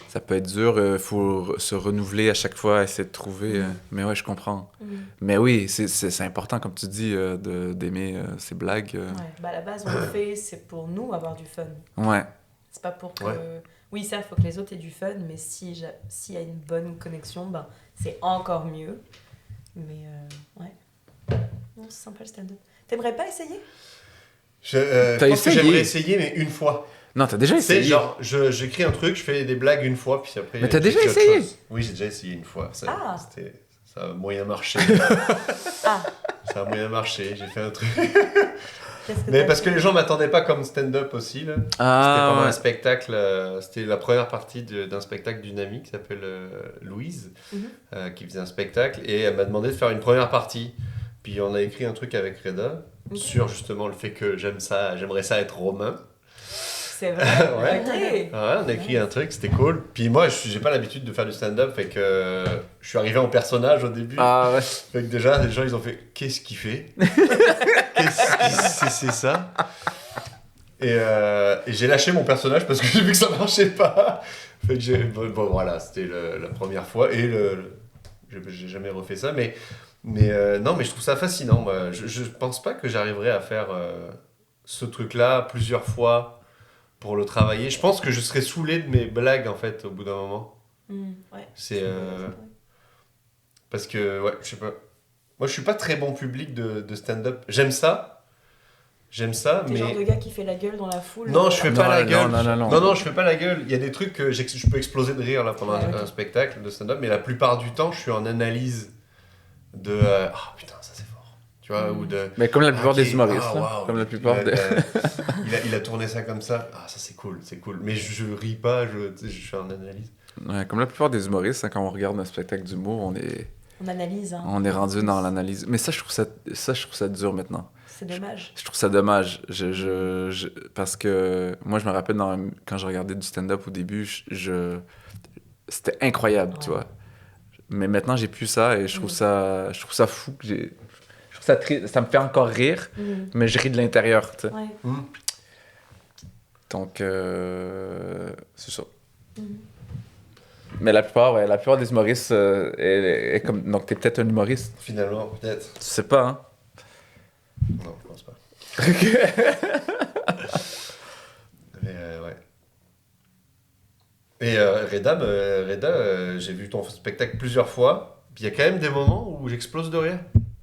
Ça peut être dur, il faut se renouveler à chaque fois, essayer de trouver. Mais ouais, je comprends. Mhm. Mais oui, c'est important, comme tu dis, d'aimer ces blagues. Ouais. Bah, à la base, on le fait, c'est pour nous avoir du fun. Ouais. C'est pas pour que. Ouais. Oui, ça, il faut que les autres aient du fun, mais s'il y a une bonne connexion, ben, c'est encore mieux. Mais ouais. Non, c'est sympa le stand-up. T'aimerais pas essayer? Je T'as pense que essayé? j'aimerais essayer, mais une fois. Non, t'as déjà C'est essayé. genre, j'écris un truc, je fais des blagues une fois, puis après... Mais t'as déjà j'écris autre essayé? chose. Oui, j'ai déjà essayé une fois. Ça, Ah. ça a moyen marché. Ah, Ça a moyen marché, j'ai fait un truc. qu'est-ce que Mais t'as parce fait? que les gens m'attendaient pas comme stand-up aussi, là. C'était Ah, pendant un ouais. spectacle, c'était la première partie d'un spectacle d'une amie qui s'appelle Louise, Mhm. qui faisait un spectacle, et elle m'a demandé de faire une première partie. Puis on a écrit un truc avec Reda Ok. sur justement le fait que j'aimerais ça être romain. C'est vrai. Ouais. Ok. Ouais, on a écrit un truc, c'était cool. Puis moi, j'ai pas l'habitude de faire du stand-up, fait que je suis arrivé en personnage au début. Ah, ouais. Fait que déjà, les gens, ils ont fait « Qu'est-ce qu'il fait ?» C'est ça. Et j'ai lâché mon personnage parce que j'ai vu que ça marchait pas. Fait que bon, voilà, c'était la première fois. Et j'ai jamais refait ça. Mais non, mais je trouve ça fascinant. Moi. Je pense pas que j'arriverai à faire ce truc-là plusieurs fois pour le travailler. Je pense que je serais saoulé de mes blagues, en fait, au bout d'un moment. Ouais. C'est... parce que, ouais, je sais pas. Moi, je suis pas très bon public de stand-up. J'aime ça, T'es le mais... genre de gars qui fait la gueule dans la foule. Non, je fais pas Non, la non, gueule. non. Non, je fais pas la gueule. Il y a des trucs que je peux exploser de rire là pendant Ouais, ok. un spectacle de stand-up, mais la plupart du temps, je suis en analyse de ah putain, ça c'est fort. Tu vois, ou de Mais comme la plupart ok, des humoristes, ah, là. waouh, Comme la plupart il a, des... il a tourné ça comme ça. Ah, ça c'est cool. Mais je ris pas, je suis en analyse. Ouais, comme la plupart des humoristes, hein, quand on regarde un spectacle d'humour, On analyse. Hein. on est rendu dans l'analyse. Mais ça, je trouve ça dur maintenant. C'est dommage. Je trouve ça dommage. Parce que moi, je me rappelle quand je regardais du stand-up au début, c'était incroyable, tu Ouais. vois. Mais maintenant, j'ai plus ça et je trouve ça fou. Je trouve ça triste. Ça me fait encore rire, mais je ris de l'intérieur, tu sais. Ouais. Donc, c'est ça. Mais la plupart des humoristes est comme... Donc, t'es peut-être un humoriste. Finalement, peut-être. Tu sais pas, hein? Non, je pense pas. Mais ouais. Et Reda, j'ai vu ton spectacle plusieurs fois. Puis il y a quand même des moments où j'explose de rire.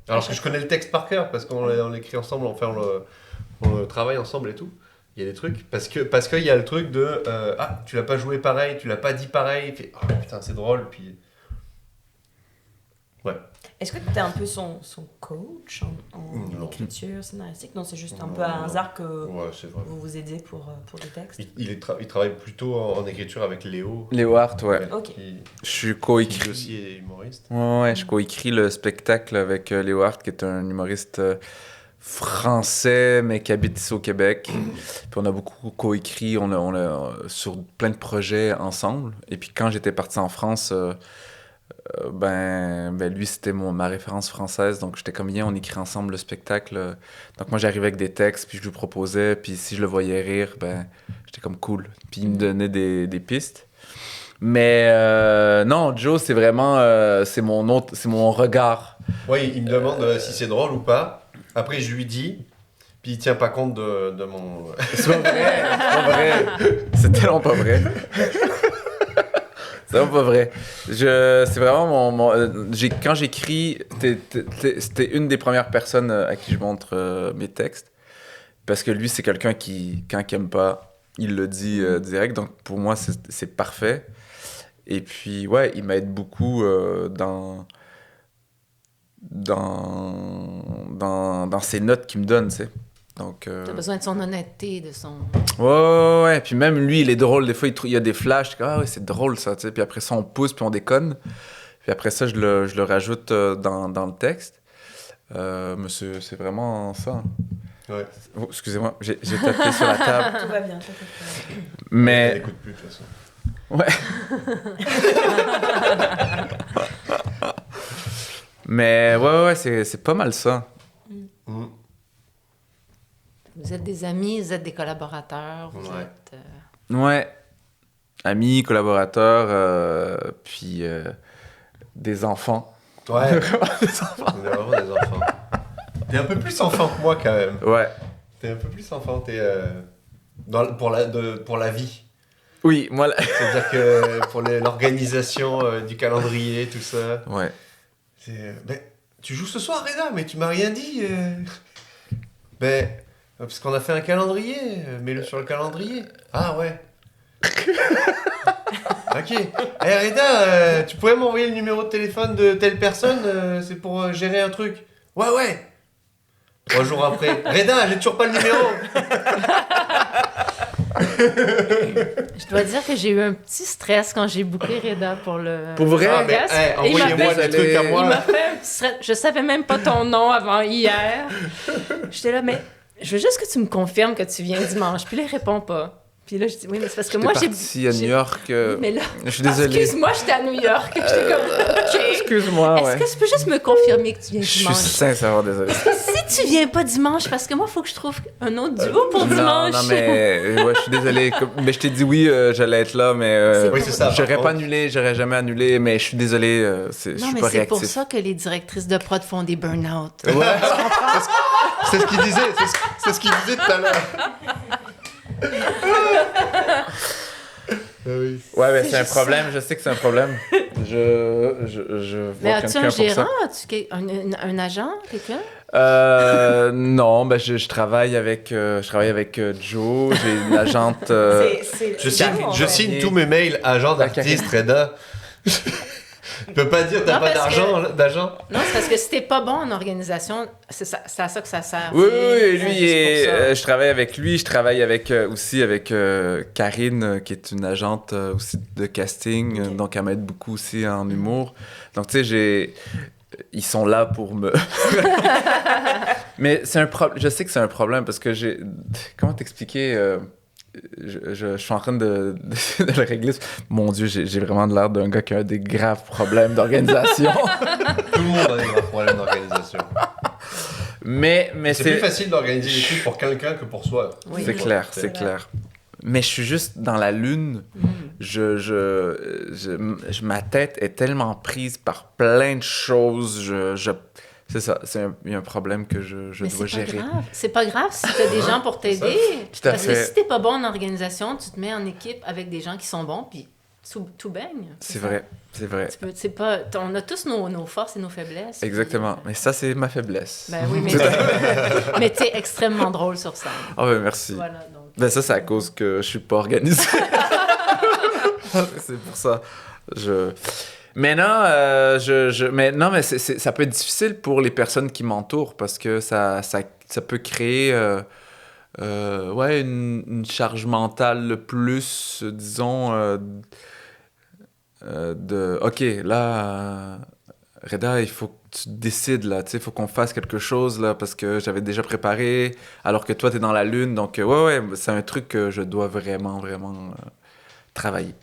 Alors que je connais le texte par cœur, parce qu'on l'écrit ensemble, on le travaille ensemble et tout. Il y a des trucs, parce qu'il y a le truc de ah, tu l'as pas joué pareil, tu l'as pas dit pareil. Puis, oh putain, c'est drôle. Puis. Ouais. Est-ce que tu es un peu son coach en Non. écriture scénaristique? Non, c'est juste un Non, peu à non. hasard que Ouais, c'est vrai. vous vous aidez pour des textes. Il travaille plutôt en écriture avec Léo. Léo Hart, ouais. Ok. Je suis Qui co-écrit. aussi est humoriste. Ouais, je co-écris le spectacle avec Léo Hart, qui est un humoriste français, mais qui habite ici au Québec. Puis on a beaucoup co-écrit, on a sur plein de projets ensemble. Et puis quand j'étais parti en France, ben lui, c'était ma référence française. Donc j'étais comme, on écrit ensemble le spectacle. Donc moi, j'arrivais avec des textes, puis je lui proposais. Puis si je le voyais rire, ben j'étais comme cool. Puis il me donnait des pistes. Mais non, Joe, c'est vraiment c'est mon regard. Oui, il me demande si c'est drôle ou pas. Après, je lui dis, puis il tient pas compte de mon... C'est pas vrai, c'est pas vrai. C'est tellement pas vrai. C'est vraiment pas vrai. C'est vraiment quand j'écris, c'était une des premières personnes à qui je montre mes textes. Parce que lui, c'est quelqu'un qui, quand il aime pas, il le dit direct. Donc pour moi, c'est parfait. Et puis, ouais, il m'aide beaucoup dans ses notes qu'il me donne, tu sais. Donc, T'as besoin de son honnêteté, de son... ouais. Puis même lui, il est drôle. Des fois, il y a des flashs. Ah ouais, c'est drôle ça, tu sais. Puis après ça, on pousse, puis on déconne. Puis après ça, je le rajoute dans le texte. Mais c'est vraiment ça. Ouais. Oh, excusez-moi, j'ai tapé sur la table. Tout va bien. Elle Mais, n'écoute plus, de toute façon. ouais. Mais ouais, c'est pas mal ça. Mm. Vous êtes des amis, vous êtes des collaborateurs, vous Ouais. êtes... Ouais. Amis, collaborateurs, puis des enfants. Ouais. On est vraiment des enfants. T'es un peu plus enfant que moi, quand même. Ouais. T'es un peu plus enfant, pour la vie. Oui, moi... C'est-à-dire que pour l'organisation du calendrier, tout ça. Ouais. Ben, tu joues ce soir, Reda, mais tu m'as rien dit. Ben, parce qu'on a fait un calendrier, mets-le sur le calendrier. Ah ouais. Ok. Reda, tu pourrais m'envoyer le numéro de téléphone de telle personne, c'est pour gérer un truc. Ouais. 3 jours après. Reda, j'ai toujours pas le numéro. Je dois dire que j'ai eu un petit stress quand j'ai booké Reda pour le... Pour vrai? Ah, mais, podcast. Et il m'a envoyez-moi fait- des trucs à Il moi. m'a fait un petit stress. Je savais même pas ton nom avant hier. J'étais là, mais je veux juste que tu me confirmes que tu viens dimanche. Puis là, il répond pas. Puis là, je dis, oui, mais c'est parce que moi, j'ai... parti à New York. Oui, mais là... Je suis désolé. Excuse-moi, j'étais à New York. J'étais comme, OK. Excuse-moi, Est-ce ouais. que tu peux juste me confirmer que tu viens Je suis dimanche? sincèrement désolé. Si tu viens pas dimanche, parce que moi, il faut que je trouve un autre duo pour dimanche. Non, mais ouais, je suis désolé. Mais je t'ai dit oui, j'allais être là, mais Oui, c'est ça, par j'aurais contre. pas annulé, j'aurais jamais annulé, mais je suis désolé, je Non, suis mais pas c'est pour réactif. ça que les directrices de prod font des burn-out. Ouais. C'est ce qu'il disait, c'est ce qu'il disait tout à l'heure. Oui. Ouais, mais c'est un problème, je sais que c'est un problème. Je Mais vois as-tu quelqu'un un pour ça. gérant? As-tu un agent? Quelqu'un? Non, ben je travaille avec Joe, j'ai une agente. Je signe tous mes mails agent d'artiste, Reda. Tu peux pas dire t'as Non, pas parce d'agent? Non, c'est parce que si t'es pas bon en organisation, c'est à ça que ça sert. Oui, tu sais. lui, C'est pour ça. je travaille avec lui, je travaille aussi avec Karine, qui est une agente aussi de casting, Ok. donc elle m'aide beaucoup aussi en humour. Donc, tu sais, ils sont là pour me... Mais c'est je sais que c'est un problème parce que comment t'expliquer je suis en train de le régler. Mon Dieu, j'ai vraiment l'air d'un gars qui a des graves problèmes d'organisation. Tout le monde a des grands problèmes d'organisation. mais C'est plus facile d'organiser des trucs pour quelqu'un que pour soi. Oui. C'est clair, C'est c'est clair. Mais je suis juste dans la lune. Ma tête est tellement prise par plein de choses. C'est ça, il y a un problème que je Mais dois c'est pas gérer. grave. C'est pas grave si t'as des gens pour t'aider. Tout à Parce que fait. si t'es pas bon en organisation, tu te mets en équipe avec des gens qui sont bons, puis tout baigne. C'est ça. vrai, c'est vrai. C'est pas, on a tous nos forces et nos faiblesses. Exactement. puis, Mais ça, c'est ma faiblesse. ben oui, mais t'es extrêmement drôle sur scène. Oh, ben merci. Voilà, donc. Ben ça, c'est à cause que je suis pas organisé. C'est pour ça. Mais non, mais ça peut être difficile pour les personnes qui m'entourent parce que ça peut créer une charge mentale plus, disons, OK, là, Reda, il faut que tu décides, là, tu sais, il faut qu'on fasse quelque chose, là, parce que j'avais déjà préparé, alors que toi, t'es dans la lune, donc, c'est un truc que je dois vraiment, vraiment travailler.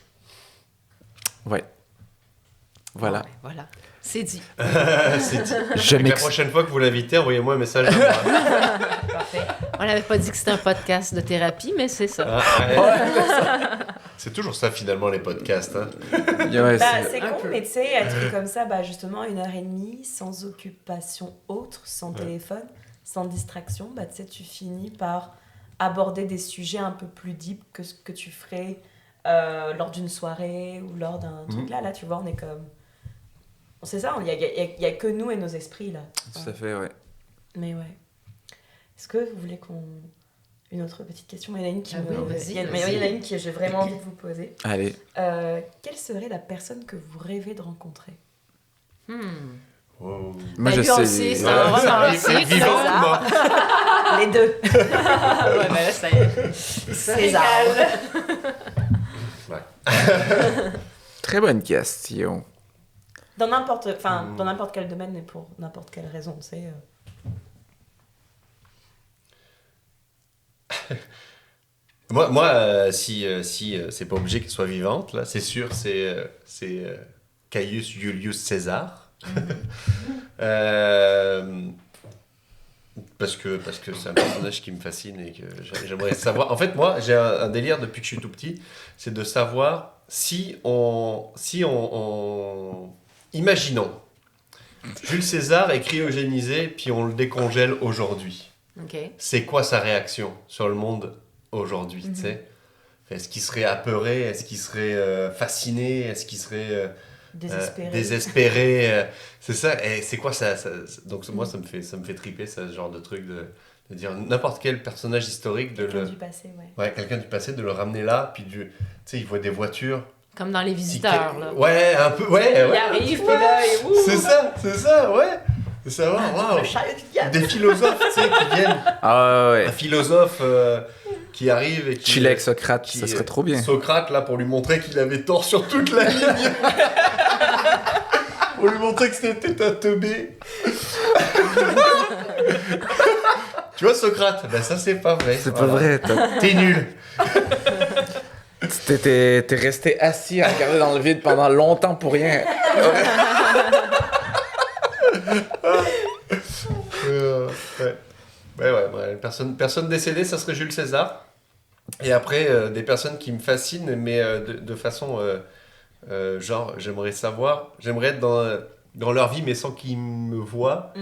Ouais. Voilà. Ouais, voilà. C'est dit. C'est dit. Je La m'ex- prochaine fois que vous l'invitez, envoyez-moi un message à moi. Parfait. On n'avait pas dit que c'était un podcast de thérapie, mais c'est ça. C'est toujours ça finalement les podcasts. Hein. Ouais, Bah, c'est- c'est un con, peu. mais tu sais, un truc comme ça, bah, justement, 1h30, sans occupation autre, sans téléphone, sans distraction, bah, tu sais, tu finis par aborder des sujets un peu plus deep que ce que tu ferais lors d'une soirée ou lors d'un truc. Là, tu vois, on est comme... C'est ça, il y a que nous et nos esprits, là. Tout à fait, ouais. Mais ouais. Est-ce que vous voulez qu'on... Une autre petite question, il y en a une qui Ah oui, vas-y, il y en vas-y. a une que j'ai vraiment envie de vous poser. Allez. Quelle serait la personne que vous rêvez de rencontrer? Oh. Moi, Ben, je lui sais. aussi, c'est Ouais. un romantique. Vivant ou mort? Les deux. Ouais, ben là, ça y est. César. Très bonne question. Dans n'importe quel domaine et pour n'importe quelle raison, c'est... Moi, si c'est pas obligé qu'elle soit vivante, là, c'est sûr, c'est Caius Julius César. Parce que c'est un personnage qui me fascine et que j'aimerais savoir. En fait, moi, j'ai un délire depuis que je suis tout petit, c'est de savoir imaginons, Jules César est cryogénisé, puis on le décongèle aujourd'hui. OK. C'est quoi sa réaction sur le monde aujourd'hui, tu sais? Est-ce qu'il serait apeuré? Est-ce qu'il serait fasciné? Est-ce qu'il serait désespéré? C'est ça. Et c'est quoi ça? Donc moi, ça me fait triper, ce genre de truc de dire n'importe quel personnage historique Quelqu'un du passé, ouais. Ouais, quelqu'un du passé, de le ramener là, puis tu sais, il voit des voitures. Comme dans Les Visiteurs, là. Ouais, un peu, ouais. Il arrive, puis là, et ouh! C'est ça, ouais. De savoir, waouh. Des philosophes, tu sais, qui viennent. Ah ouais. Un philosophe qui arrive et qui... Chiller avec Socrate, ça serait trop bien. Socrate, là, pour lui montrer qu'il avait tort sur toute la ligne. Pour lui montrer que c'était un teubé. Tu vois, Socrate, ben ça, c'est pas vrai. C'est pas vrai. T'es nul. T'es resté assis à regarder dans le vide pendant longtemps pour rien. Ouais. Personne décédée, ça serait Jules César. Et après, des personnes qui me fascinent, mais de façon... genre, j'aimerais être dans leur vie, mais sans qu'ils me voient,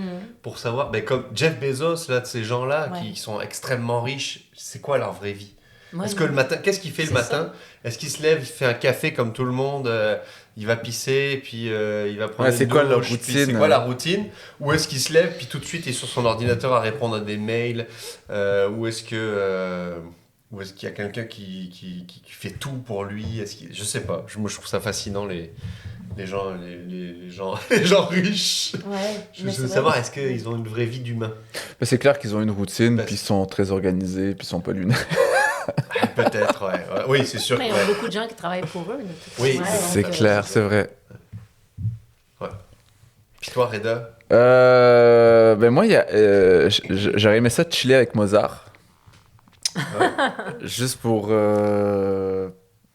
pour savoir, comme Jeff Bezos, là, de ces gens-là, qui sont extrêmement riches, c'est quoi leur vraie vie? Ouais, Est-ce que le matin, qu'est-ce qu'il fait le matin? Est-ce qu'il se lève, il fait un café comme tout le monde, il va pisser, puis il va prendre c'est une quoi douche, leur puis routine? c'est quoi la routine? Ou est-ce qu'il se lève, puis tout de suite, il est sur son ordinateur à répondre à des mails? Ou est-ce qu'il y a quelqu'un qui fait tout pour lui? Je sais pas. Moi, je trouve ça fascinant, les gens riches. Ouais, Je veux savoir, est-ce qu'ils ont une vraie vie d'humain? Mais c'est clair qu'ils ont une routine, puis ils sont très organisés, puis ils sont pas lunaires. Peut-être, ouais. Oui, c'est sûr. Mais il y a beaucoup de gens qui travaillent pour eux. De toute Oui, façon. C'est clair, c'est vrai. Ouais. Puis toi, Reda? Moi, j'aurais aimé ça de chiller avec Mozart. Juste pour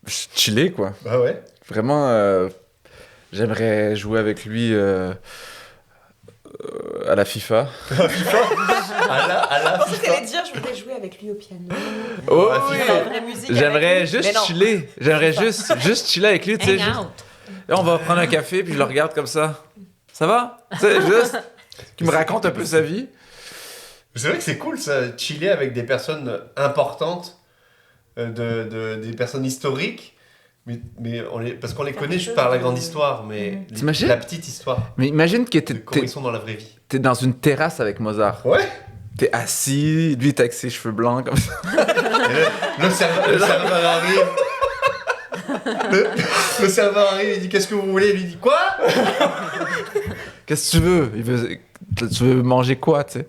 chiller, quoi. Bah ouais. Vraiment, j'aimerais jouer avec lui à la FIFA. À la Je pensais dire, je voudrais jouer avec lui au piano. Oh, La oui. FIFA. La vraie musique J'aimerais avec lui. Mais juste non. chiller. J'aimerais juste chiller avec lui, tu sais. Hang juste- out. Là, on va prendre un café, puis je le regarde comme ça. Ça va? Tu sais, juste qu'il me raconte un peu sa vie. C'est vrai que c'est cool, ça, chiller avec des personnes importantes, des personnes historiques, mais parce qu'on les Faire connaît quelque chose par la de- grande histoire, mais T'imagines? la petite histoire Mais imagine que de comment ils sont dans la vraie vie. t'es dans une terrasse avec Mozart. Ouais. T'es assis, lui, t'as avec ses cheveux blancs comme ça. Le serveur arrive. Le serveur arrive, il dit qu'est-ce que vous voulez? Il lui dit quoi? Qu'est-ce que tu veux? Tu veux manger quoi, tu sais?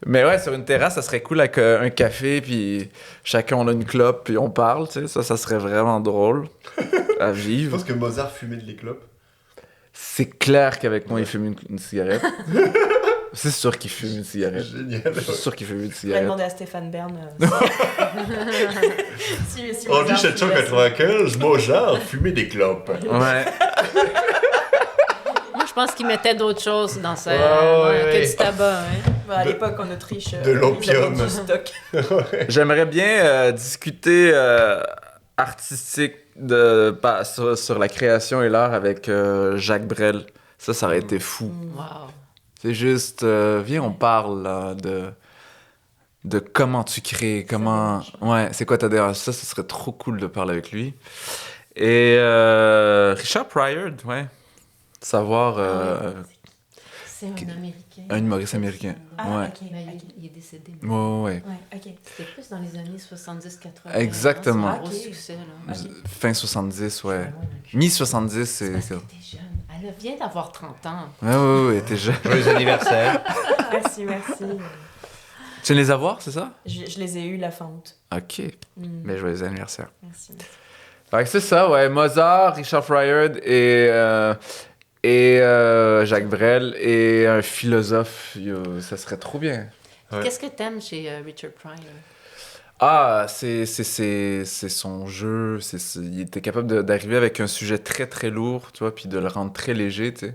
Mais ouais, sur une terrasse, ça serait cool avec un café, puis chacun on a une clope, puis on parle, tu sais. Ça serait vraiment drôle à Je vivre. pense que Mozart fumait de les clopes. C'est clair qu'avec moi, il fume une cigarette. C'est sûr qu'il fume une cigarette. Génial. Je suis sûr qu'il fume une Je vais cigarette. demander à Stéphane Bern. Si En Mozart fume la 1795, Mozart fumait des clopes. Ouais. Moi, je pense qu'ils mettaient d'autres choses dans ça. Ouais. Que du tabac. Hein. À l'époque, en Autriche, de l'opium. ils avaient du stock. J'aimerais bien discuter artistique sur la création et l'art avec Jacques Brel. Ça aurait été fou. Wow. C'est juste, viens, on parle là, de comment tu crées, comment... Ouais, c'est quoi ta démarche? Ça serait trop cool de parler avec lui. Et Richard Pryor, ouais. Savoir... C'est un Américain. Un humoriste américain. Ah, Ouais. ok. Mais ok. il est décédé. Ouais, ouais. Ouais, ok. C'était plus dans les années 70-80. Exactement. C'est un gros Ok. succès, là. Ok. Fin 70, ouais. Ouais, Mi-70, C'est c'est... parce qu'elle était jeune. Elle vient d'avoir 30 ans. Ouais, t'es jeune. Joyeux anniversaire. Merci, merci. Tu viens de les avoir, c'est ça? Je les ai eus la fin août. OK. Mm. Mais joyeux anniversaire. Merci. Fait que c'est ça, ouais. Mozart, Richard Fryer et Jacques Brel et un philosophe. Yo, ça serait trop bien. Ouais. Qu'est-ce que t'aimes chez Richard Pryor? Ah, c'est son jeu. Il était capable d'arriver avec un sujet très, très lourd, tu vois, puis de le rendre très léger, tu sais.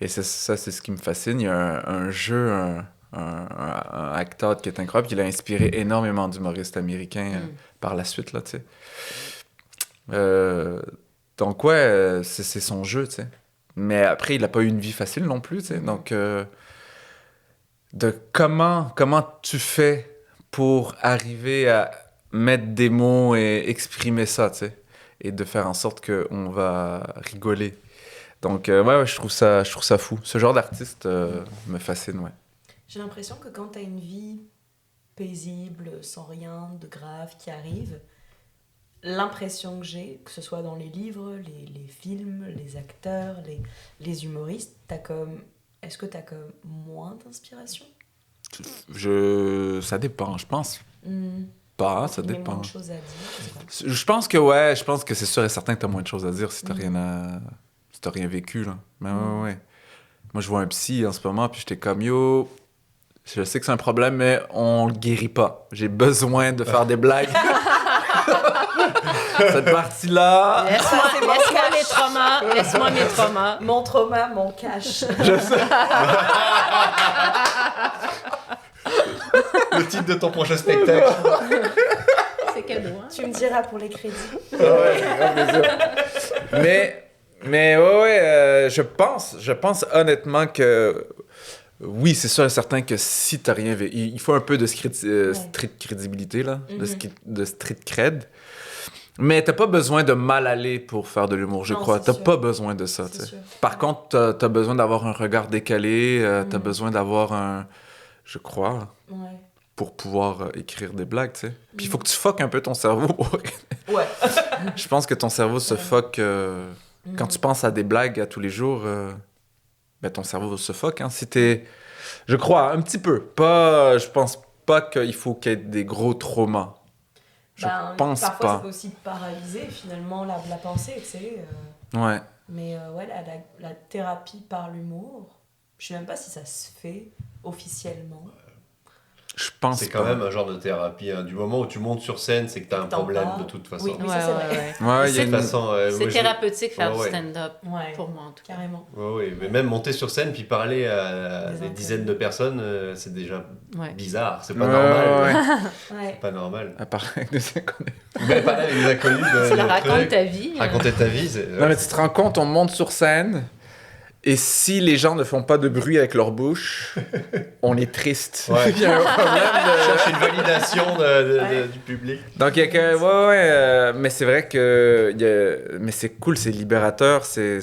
Et ça, c'est ce qui me fascine. Il y a un jeu, un acteur qui est incroyable. Il a inspiré énormément d'humoristes américains par la suite, là, tu sais. Donc, ouais, c'est son jeu, tu sais. Mais après, il n'a pas eu une vie facile non plus, tu sais. Donc, de comment tu fais pour arriver à mettre des mots et exprimer ça, tu sais, et de faire en sorte qu'on va rigoler. Donc, ouais, je trouve ça fou. Ce genre d'artiste me fascine, ouais. J'ai l'impression que quand t'as une vie paisible, sans rien de grave qui arrive, l'impression que j'ai, que ce soit dans les livres, les films, les acteurs, les humoristes, est-ce que t'as comme moins d'inspiration? Ça dépend, je pense Mm. pas, ça Il y a dépend. moins de choses à dire. je sais pas. Je pense que c'est sûr et certain que t'as moins de choses à dire si t'as rien vécu, là. Mais ouais. Moi, je vois un psy en ce moment, puis j'étais comme, yo, je sais que c'est un problème, mais on le guérit pas. J'ai besoin de faire des blagues. Cette partie-là... Laisse-moi mes traumas. Laisse-moi mes traumas. Mon trauma, mon cash. Je sais. Le titre de ton prochain spectacle. C'est quel mois? Tu me diras pour les crédits. Ouais, c'est grave plaisir. Mais ouais, je pense honnêtement que oui, c'est sûr et certain que si t'as rien vécu, il faut un peu de street crédibilité, là, de street cred. Mais t'as pas besoin de mal aller pour faire de l'humour, je Non, crois. c'est T'as sûr. pas besoin de ça, tu sais. Sûr. Par contre, t'as besoin d'avoir un regard décalé, t'as besoin d'avoir je crois, Ouais. pour pouvoir écrire des blagues, tu sais. Puis il faut que tu fuck un peu ton cerveau. Ouais. Je pense que ton cerveau se fuck quand tu penses à des blagues à tous les jours. Ben ton cerveau se fuck. Hein. Si t'es, je crois un petit peu. Pas, je pense pas qu'il faut qu'il y ait des gros traumas. Je pense parfois, pas. ça peut aussi paralyser finalement la pensée, tu sais. Ouais. Mais ouais, la thérapie par l'humour, je sais même pas si ça se fait officiellement. Je pense C'est pas. quand même un genre de thérapie. Hein. Du moment où tu montes sur scène, c'est que tu as un T'en problème parles. de toute façon. Oui, Ouais, ça, c'est vrai. Ouais, il y a C'est De une... toute façon, C'est moi, thérapeutique faire Ouais. du stand-up, Ouais, pour moi en tout cas. carrément. Ouais, mais même monter sur scène puis parler à Des des inconnus. dizaines de personnes, c'est déjà Ouais. bizarre. C'est pas Ouais, normal. ouais. Ouais. C'est pas normal. À part avec des inconnus. Mais parler avec des inconnus. Tu leur de racontes trucs, ta vie. Raconter ta vie, c'est. Non, mais tu te rends compte, on monte sur scène, et si les gens ne font pas de bruit avec leur bouche, on est triste. Ouais. Il y a un problème de... Cherche une validation du public. Donc, il y a que... Ouais, mais c'est vrai que... Mais c'est cool, c'est libérateur, c'est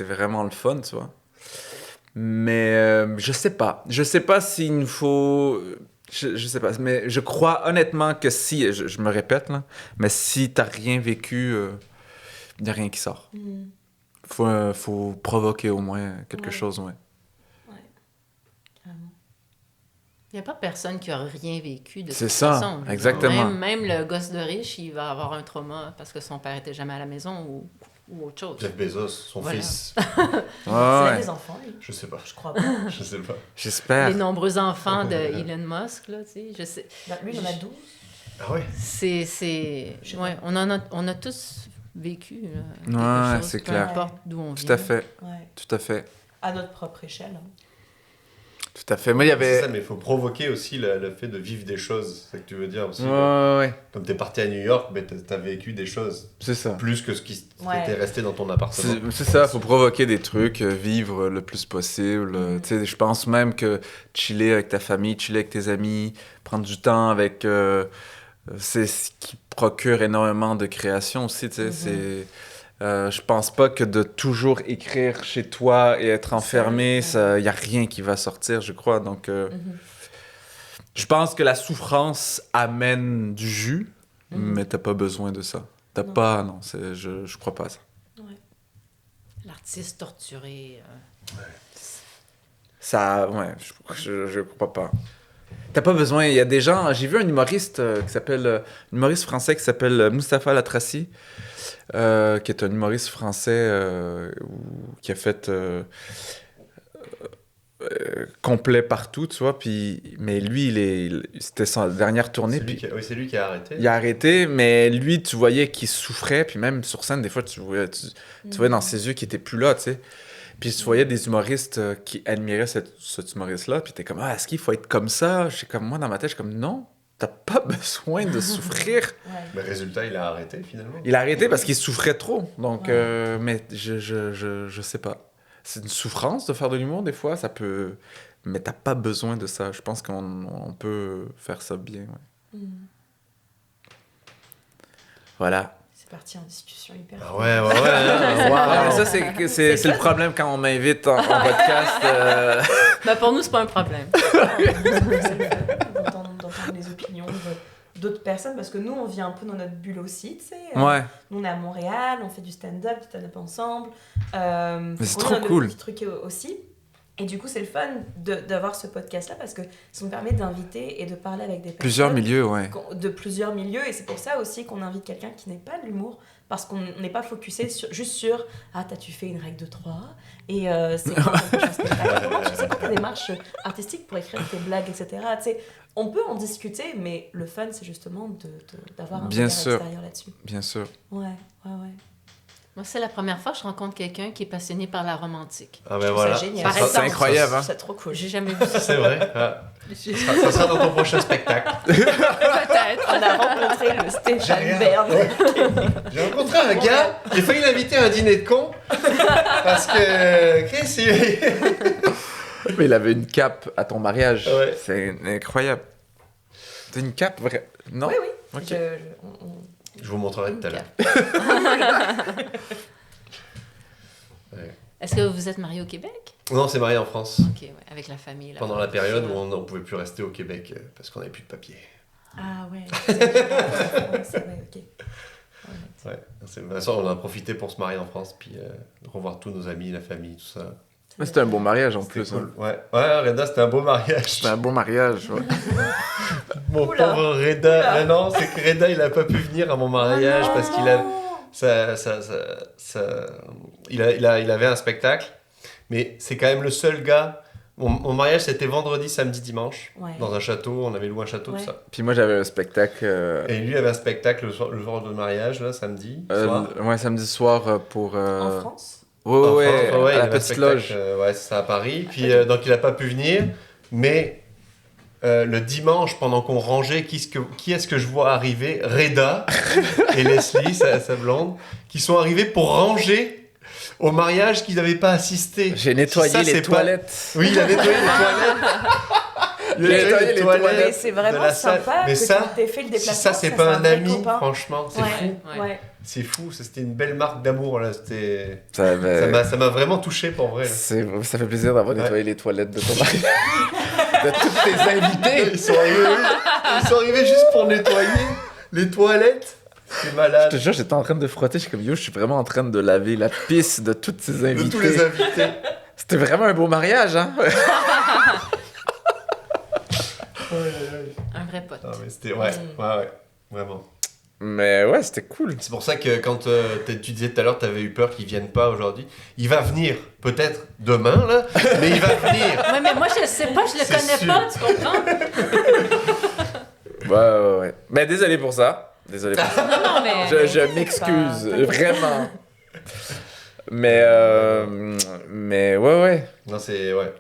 vraiment le fun, tu vois. Mais je sais pas. Je sais pas s'il nous faut... Je sais pas, mais je crois honnêtement que si... Je me répète, là, mais si t'as rien vécu, il n'y a rien qui sort. Mm. Faut provoquer au moins quelque Ouais. chose, ouais. Carrément. Il n'y a pas personne qui a rien vécu de C'est toute ça, façon. exactement. Même le gosse de riche, il va avoir un trauma parce que son père était jamais à la maison ou autre chose. Jeff Bezos, son Voilà. fils. Ouais, Il a ouais. des enfants, lui. Je sais pas. Je crois pas. Je sais pas. J'espère. Les nombreux enfants de Elon Musk, là, tu sais, je sais. Bah, lui, il en a 12. Ah ouais. Ouais, on a tous vécu quelque Ouais, chose, c'est peu clair. importe d'où on vient. Tout à fait, Ouais. tout à fait. À notre propre échelle. Hein. Tout à fait. Moi, il y C'est avait... ça, mais il faut provoquer aussi le fait de vivre des choses. C'est ça que tu veux dire aussi. Ouais. Comme t'es parti à New York, ben t'as vécu des choses. C'est ça. Plus que ce qui Ouais. était resté dans ton appartement. C'est ça, faut provoquer des trucs, vivre le plus possible. Tu sais, je pense même que chiller avec ta famille, chiller avec tes amis, prendre du temps avec... c'est ce qui procure énormément de création aussi, tu sais. Je pense pas que de toujours écrire chez toi et être enfermé, il y a rien qui va sortir, je crois. Donc, je pense que la souffrance amène du jus, mais t'as pas besoin de ça. Je crois pas à ça. L'artiste torturé. Ça, ouais, je crois pas. T'as pas besoin. Il y a des gens. J'ai vu un humoriste français qui s'appelle Mustapha Latrassi, qui est un humoriste français qui a fait complet partout, tu vois. Mais lui, c'était sa dernière tournée. C'est lui qui a arrêté. Il a arrêté, mais lui, tu voyais qu'il souffrait. Puis même sur scène, des fois, tu voyais dans ses yeux qu'il était plus là, tu sais. Puis tu voyais des humoristes qui admiraient cet humoriste-là, puis t'es comme, est-ce qu'il faut être comme ça? Moi, dans ma tête, je suis comme, non, t'as pas besoin de souffrir. Mais résultat, il a arrêté, finalement. Il a arrêté parce qu'il souffrait trop. Donc, mais je sais pas. C'est une souffrance de faire de l'humour, des fois, ça peut... Mais t'as pas besoin de ça. Je pense qu'on peut faire ça bien, ouais. Voilà. C'est parti en discussion hyper. Ah ouais. Wow. Mais ça, c'est le problème quand on m'invite en podcast. Pour nous, c'est pas un problème. D'entendre les opinions d'autres personnes, parce que nous, on vit un peu dans notre bulle aussi, tu sais. Ouais. Nous, on est à Montréal, on fait du stand-up ensemble. Mais c'est trop cool. On a des petits trucs aussi. Et du coup, c'est le fun d'avoir ce podcast-là parce que ça nous permet d'inviter et de parler avec des personnes. Plusieurs milieux, ouais. De plusieurs milieux. Et c'est pour ça aussi qu'on invite quelqu'un qui n'est pas de l'humour. Parce qu'on n'est pas focusé juste sur « Ah, tu fais une règle de 3 et c'est quoi ton prochain spectacle ?» C'est quoi ta démarche artistique pour écrire tes blagues, etc. Tu sais, on peut en discuter, mais le fun, c'est justement d'avoir un regard extérieur là-dessus. Bien sûr. Ouais. Moi, c'est la première fois que je rencontre quelqu'un qui est passionné par l'art romantique. Ah ben voilà. C'est génial. C'est incroyable, hein? C'est trop cool. J'ai jamais vu ça. C'est vrai. Ça sera dans ton prochain spectacle. Peut-être. On a rencontré le Stéphane Bern. J'ai rencontré un gars, j'ai failli l'inviter à un dîner de cons, parce que Chris, Mais il avait une cape à ton mariage. Ouais. C'est incroyable. T'as une cape vraie? Non? Oui. Ok. Je vous montrerai tout à l'heure. Ouais. Est-ce que vous êtes marié au Québec? Non, c'est marié en France. Ok, ouais, avec la famille. Là, Pendant la période où on ne pouvait plus rester au Québec parce qu'on n'avait plus de papier. Ah ouais. C'est vrai, ok. Ouais. De toute façon, on a profité pour se marier en France, puis revoir tous nos amis, la famille, tout ça. Mais c'était un beau mariage en C'était plus. cool. Hein. Ouais, Reda, c'était un beau mariage. C'était un beau mariage, ouais. Mon Oula. pauvre Reda. Mais non, c'est que Reda, il a pas pu venir à mon mariage parce qu'il a... Il avait un spectacle, mais c'est quand même le seul gars. Mon mariage, c'était vendredi, samedi, dimanche, dans un château. On avait loué un château, tout ça. Puis moi, j'avais un spectacle. Et lui avait un spectacle le jour de mariage, là, samedi soir. Ouais, samedi soir pour. En France? Ouais, Il à la avait un petite spectacle, loge. ouais, c'est ça, à Paris. Puis, donc, il n'a pas pu venir. Mais le dimanche, pendant qu'on rangeait, qui est-ce que je vois arriver? Reda et Leslie, sa blonde, qui sont arrivés pour ranger au mariage qu'ils n'avaient pas assisté. J'ai nettoyé Ça, les c'est toilettes. Oui, il a nettoyé les toilettes. Il a nettoyé les Mais toilettes c'est de vraiment la salle. sympa Mais que ça, tu t'aies fait le si déplacement. ça, c'est pas un vrai ami, copain. franchement, c'est fou. Ouais. C'est fou, c'était une belle marque d'amour, là. Ça Ça m'a vraiment touché, pour vrai. Là. Ça fait plaisir d'avoir nettoyé les toilettes de ton mariage. De tous tes invités. Ils sont arrivés juste pour nettoyer les toilettes. C'est malade. Je te jure, j'étais en train de frotter. Je suis comme, yo, je suis vraiment en train de laver la pisse de tous ces invités. De tous les invités. C'était vraiment un beau mariage, hein? Un vrai pote. Ah, mais c'était... Ouais, vraiment. Mais ouais, c'était cool. C'est pour ça que quand tu disais tout à l'heure, tu avais eu peur qu'il vienne pas aujourd'hui. Il va venir, peut-être demain, là, mais il va venir. Ouais, mais moi, je sais pas, je le C'est connais sûr. pas, tu comprends? Ouais. Mais désolé pour ça. Désolé pour ça. Non, mais... Je m'excuse, vraiment. Mais ouais. Non, c'est... Ouais.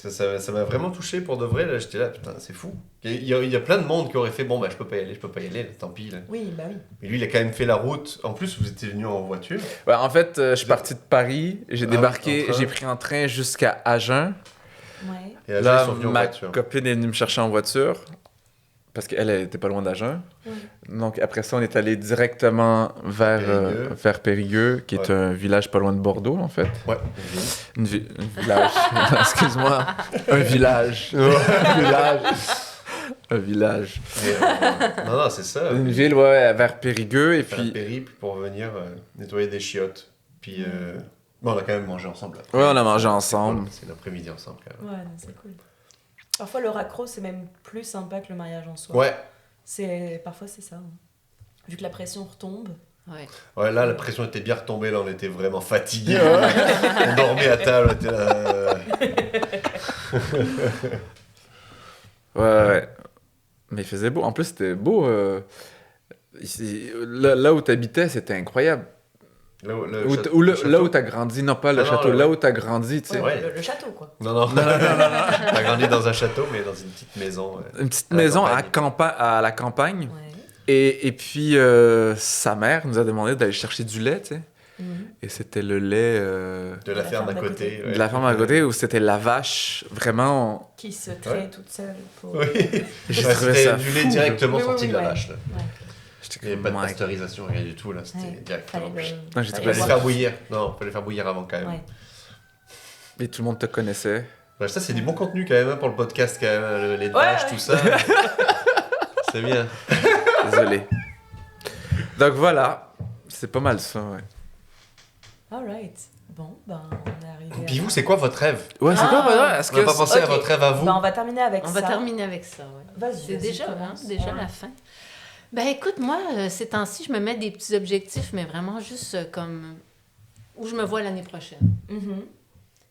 Ça m'a vraiment touché pour de vrai, là. J'étais là, putain, c'est fou. Il y a plein de monde qui aurait fait, bon, bah, je peux pas y aller, là, tant pis, là. Oui, bah oui. Mais lui, il a quand même fait la route. En plus, vous étiez venu en voiture. Ouais, en fait, je suis parti de Paris, j'ai débarqué, en train. j'ai pris un train jusqu'à Agen. Ouais. Et là, Là, ils sont venus en ma voiture. copine est venue me chercher en voiture. parce qu'elle était pas loin d'Agen. Donc après ça, on est allé directement vers Périgueux, qui est un village pas loin de Bordeaux, en fait. Ouais. Un village. Excuse-moi. Un village. Un village. Un village. Non, c'est ça. Une ville, ouais, vers Périgueux. Et Faire un puis... périple pour venir nettoyer des chiottes. Puis, bon, on a quand même mangé ensemble. Ouais, on a mangé ensemble. C'est l'après-midi ensemble, quand même. Ouais, non, c'est cool. Parfois, le raccro, c'est même plus sympa que le mariage en soi. Ouais. Parfois, c'est ça. Vu que la pression retombe. Ouais, là, la pression était bien retombée. Là, on était vraiment fatigués. On dormait à table. On était là... Ouais. Mais il faisait beau. En plus, c'était beau. Ici, là où tu habitais, c'était incroyable. Là où tu as grandi, non pas le château, là où tu as grandi, tu sais. Ouais, le château, quoi. Non. T'as grandi dans un château, mais dans une petite maison. Une petite maison à la campagne. Ouais. Et puis, sa mère nous a demandé d'aller chercher du lait, tu sais. Et c'était le lait de la ferme à côté. de la ferme à côté, où c'était la vache, vraiment... Qui se traite toute seule. Pour... Oui. J'ai Ouais, trouvé c'était ça du lait fou. directement sorti de la ouais. vache. Là. Ouais. J'étais Il n'y avait comme, pas de my pasteurisation, rien du tout. Là. C'était directement. Fallait Non, j'ai fallait trouvé Fallait ça les faire bouillir. Non, fallait les faire bouillir avant quand même. Ouais. Et tout le monde te connaissait. Ouais, ça, c'est du bon contenu quand même hein, pour le podcast, quand même. Le lait de vache, tout ça. C'est bien. Désolé. Donc voilà, c'est pas mal ça, ouais. Alright. Bon, ben, on est arrivé. Puis vous, c'est quoi votre rêve? Ouais, c'est quoi, ouais, est-ce On n'a que... pas pensé à Ok. votre rêve à vous? Ben, on va terminer avec On ça. va terminer avec ça, ouais. Vas-y. C'est déjà, commence. déjà Ouais. la fin. Ben écoute, moi, ces temps-ci, je me mets des petits objectifs, mais vraiment juste comme où je me vois l'année prochaine. Mhm.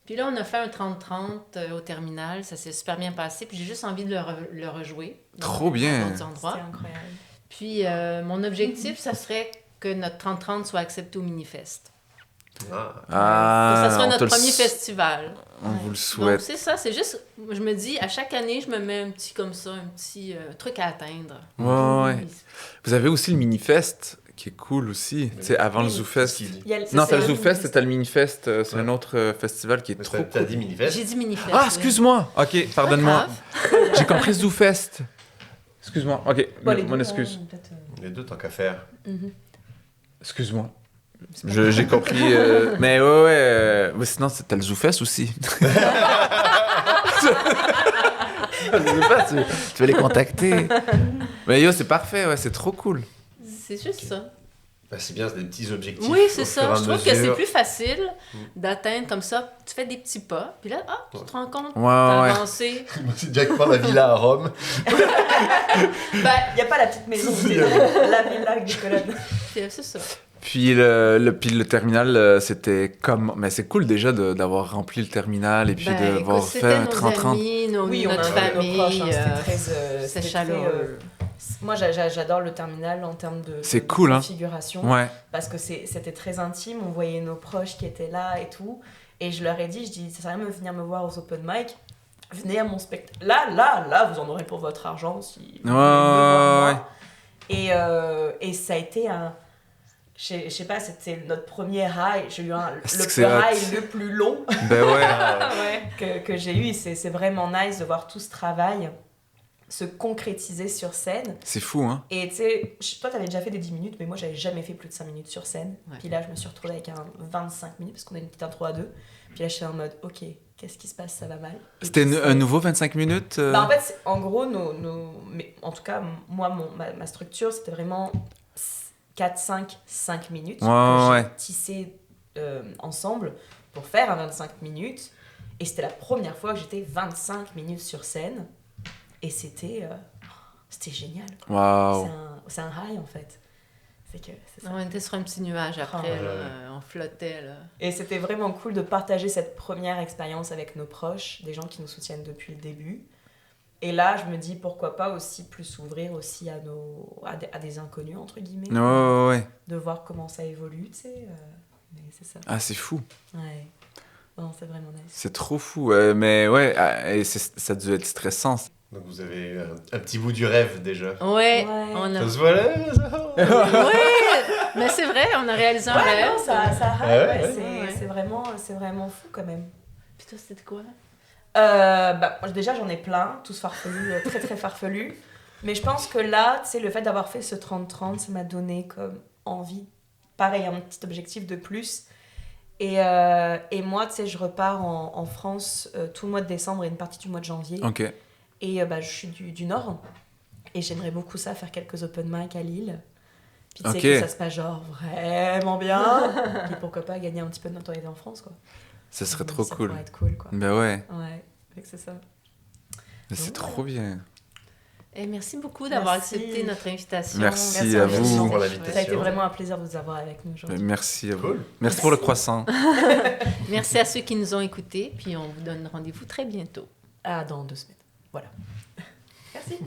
Puis là, on a fait un 30-30 au terminal, ça s'est super bien passé, puis j'ai juste envie de le rejouer. Trop bien. Dans d'autres endroits. C'était incroyable. Puis mon objectif, ça serait que notre 30-30 soit accepté au Minifest. Ah, que ça soit on te notre le premier s- festival. On vous le Donc souhaite. c'est ça, c'est juste, je me dis, à chaque année, je me mets un petit comme ça, un petit truc à atteindre. Ouais. Vous avez aussi le Minifest, qui est cool aussi. Tu sais, avant le ZooFest. Il y a Non, t'as le c'est ZooFest, c'était le Minifest. C'est un autre festival qui est trop T'as cool. dit Minifest? J'ai dit Minifest. Ah, oui. excuse-moi. Ok, pardonne-moi. J'ai compris ZooFest. Excuse-moi. Ok, Bon, les mon deux, excuse. hein, peut-être, Les deux, tant qu'à faire. Excuse-moi. J'ai compris. Mais ouais, sinon, t'as le ZooFest aussi. Le ZooFest, tu vas les contacter. Mais yo, c'est parfait, ouais, c'est trop cool. C'est juste ça. Ben, c'est bien, c'est des petits objectifs. Oui, c'est au ça. fur et à Je trouve que c'est mesure. plus facile d'atteindre comme ça. Tu fais des petits pas, puis là, tu te rends compte, Ouais, t'as ouais. avancé. C'est directement la villa à Rome. Ben, Il n'y a pas la petite maison, c'est la villa avec des colonnes. c'est ça. Puis le terminal, c'était comme... Mais c'est cool déjà d'avoir rempli le terminal et puis Ben, d'avoir écoute, fait c'était un nos 30-30. amis, Oui, on a notre un peu nos famille. proches, hein, c'était très, c'est c'était chaleureux. Moi, j'adore le terminal en termes de C'est cool, hein. configuration. Ouais. Parce que c'était très intime, on voyait nos proches qui étaient là et tout. Et je leur ai dit, ça sert à rien de venir me voir aux open mic. Venez à mon spectacle. Là, vous en aurez pour votre argent si vous voulez me voir, moi. Et ça a été un... Je sais pas, c'était notre premier high. J'ai eu Est-ce que c'est le hot? high le plus long Ben ouais. que j'ai eu. C'est vraiment nice de voir tout ce travail se concrétiser sur scène. C'est fou, hein. Et tu sais, toi, t'avais déjà fait des 10 minutes, mais moi, j'avais jamais fait plus de 5 minutes sur scène. Ouais. Puis là, je me suis retrouvée avec un 25 minutes, parce qu'on a une petite intro à deux. Puis là, je suis en mode, ok, qu'est-ce qui se passe, ça va mal. Et C'était puis, un nouveau 25 minutes Bah, en fait, en gros, mais en tout cas, moi, ma structure, c'était vraiment 4, 5, 5 minutes Ouais, que ouais. j'ai tissé ensemble pour faire un 25 minutes. Et c'était la première fois que j'étais 25 minutes sur scène. Et c'était génial. Waouh. C'est un high, en fait. C'est ça. On était sur un petit nuage après, Oh, là, ouais. on flottait. Là. Et c'était vraiment cool de partager cette première expérience avec nos proches, des gens qui nous soutiennent depuis le début. Et là, je me dis, pourquoi pas aussi plus s'ouvrir aussi à des inconnus, entre guillemets. Ouais. De voir comment ça évolue, tu sais. Mais c'est ça. Ah, c'est fou. Ouais. Non, c'est vraiment nice. C'est trop fou. Mais ouais, et ça a dû être stressant. Donc vous avez eu un petit bout du rêve déjà. Ouais, Ouais. on a... Ça se voit là? Ouais, mais c'est vrai, on a réalisé un Ouais, rêve. non, ça hype, Ouais, ouais, ouais. c'est vraiment fou quand même. Puis toi, c'était quoi? Bah, déjà, j'en ai plein, tous farfelus, très très farfelus. Mais je pense que là, tu sais, le fait d'avoir fait ce 30-30, ça m'a donné comme envie, pareil, un petit objectif de plus. Et moi, tu sais, je repars en France tout le mois de décembre et une partie du mois de janvier. Ok. Et je suis du Nord. Et j'aimerais beaucoup ça, faire quelques open mic à Lille. Puis tu sais que ça se passe genre vraiment bien. Et pourquoi pas gagner un petit peu de notoriété en France, quoi. Ça serait trop cool. Ça pourrait être cool, quoi. Ben ouais. Ouais, fait que c'est ça. Mais c'est trop bien. Et merci beaucoup d'avoir Merci. accepté notre invitation. Merci à Merci vous. pour Ça a l'invitation. été vraiment un plaisir de vous avoir avec nous aujourd'hui. Merci à vous. Cool. Merci pour le croissant. Merci à ceux qui nous ont écoutés, puis on vous donne rendez-vous très bientôt. Ah, dans 2 semaines. Voilà. Merci.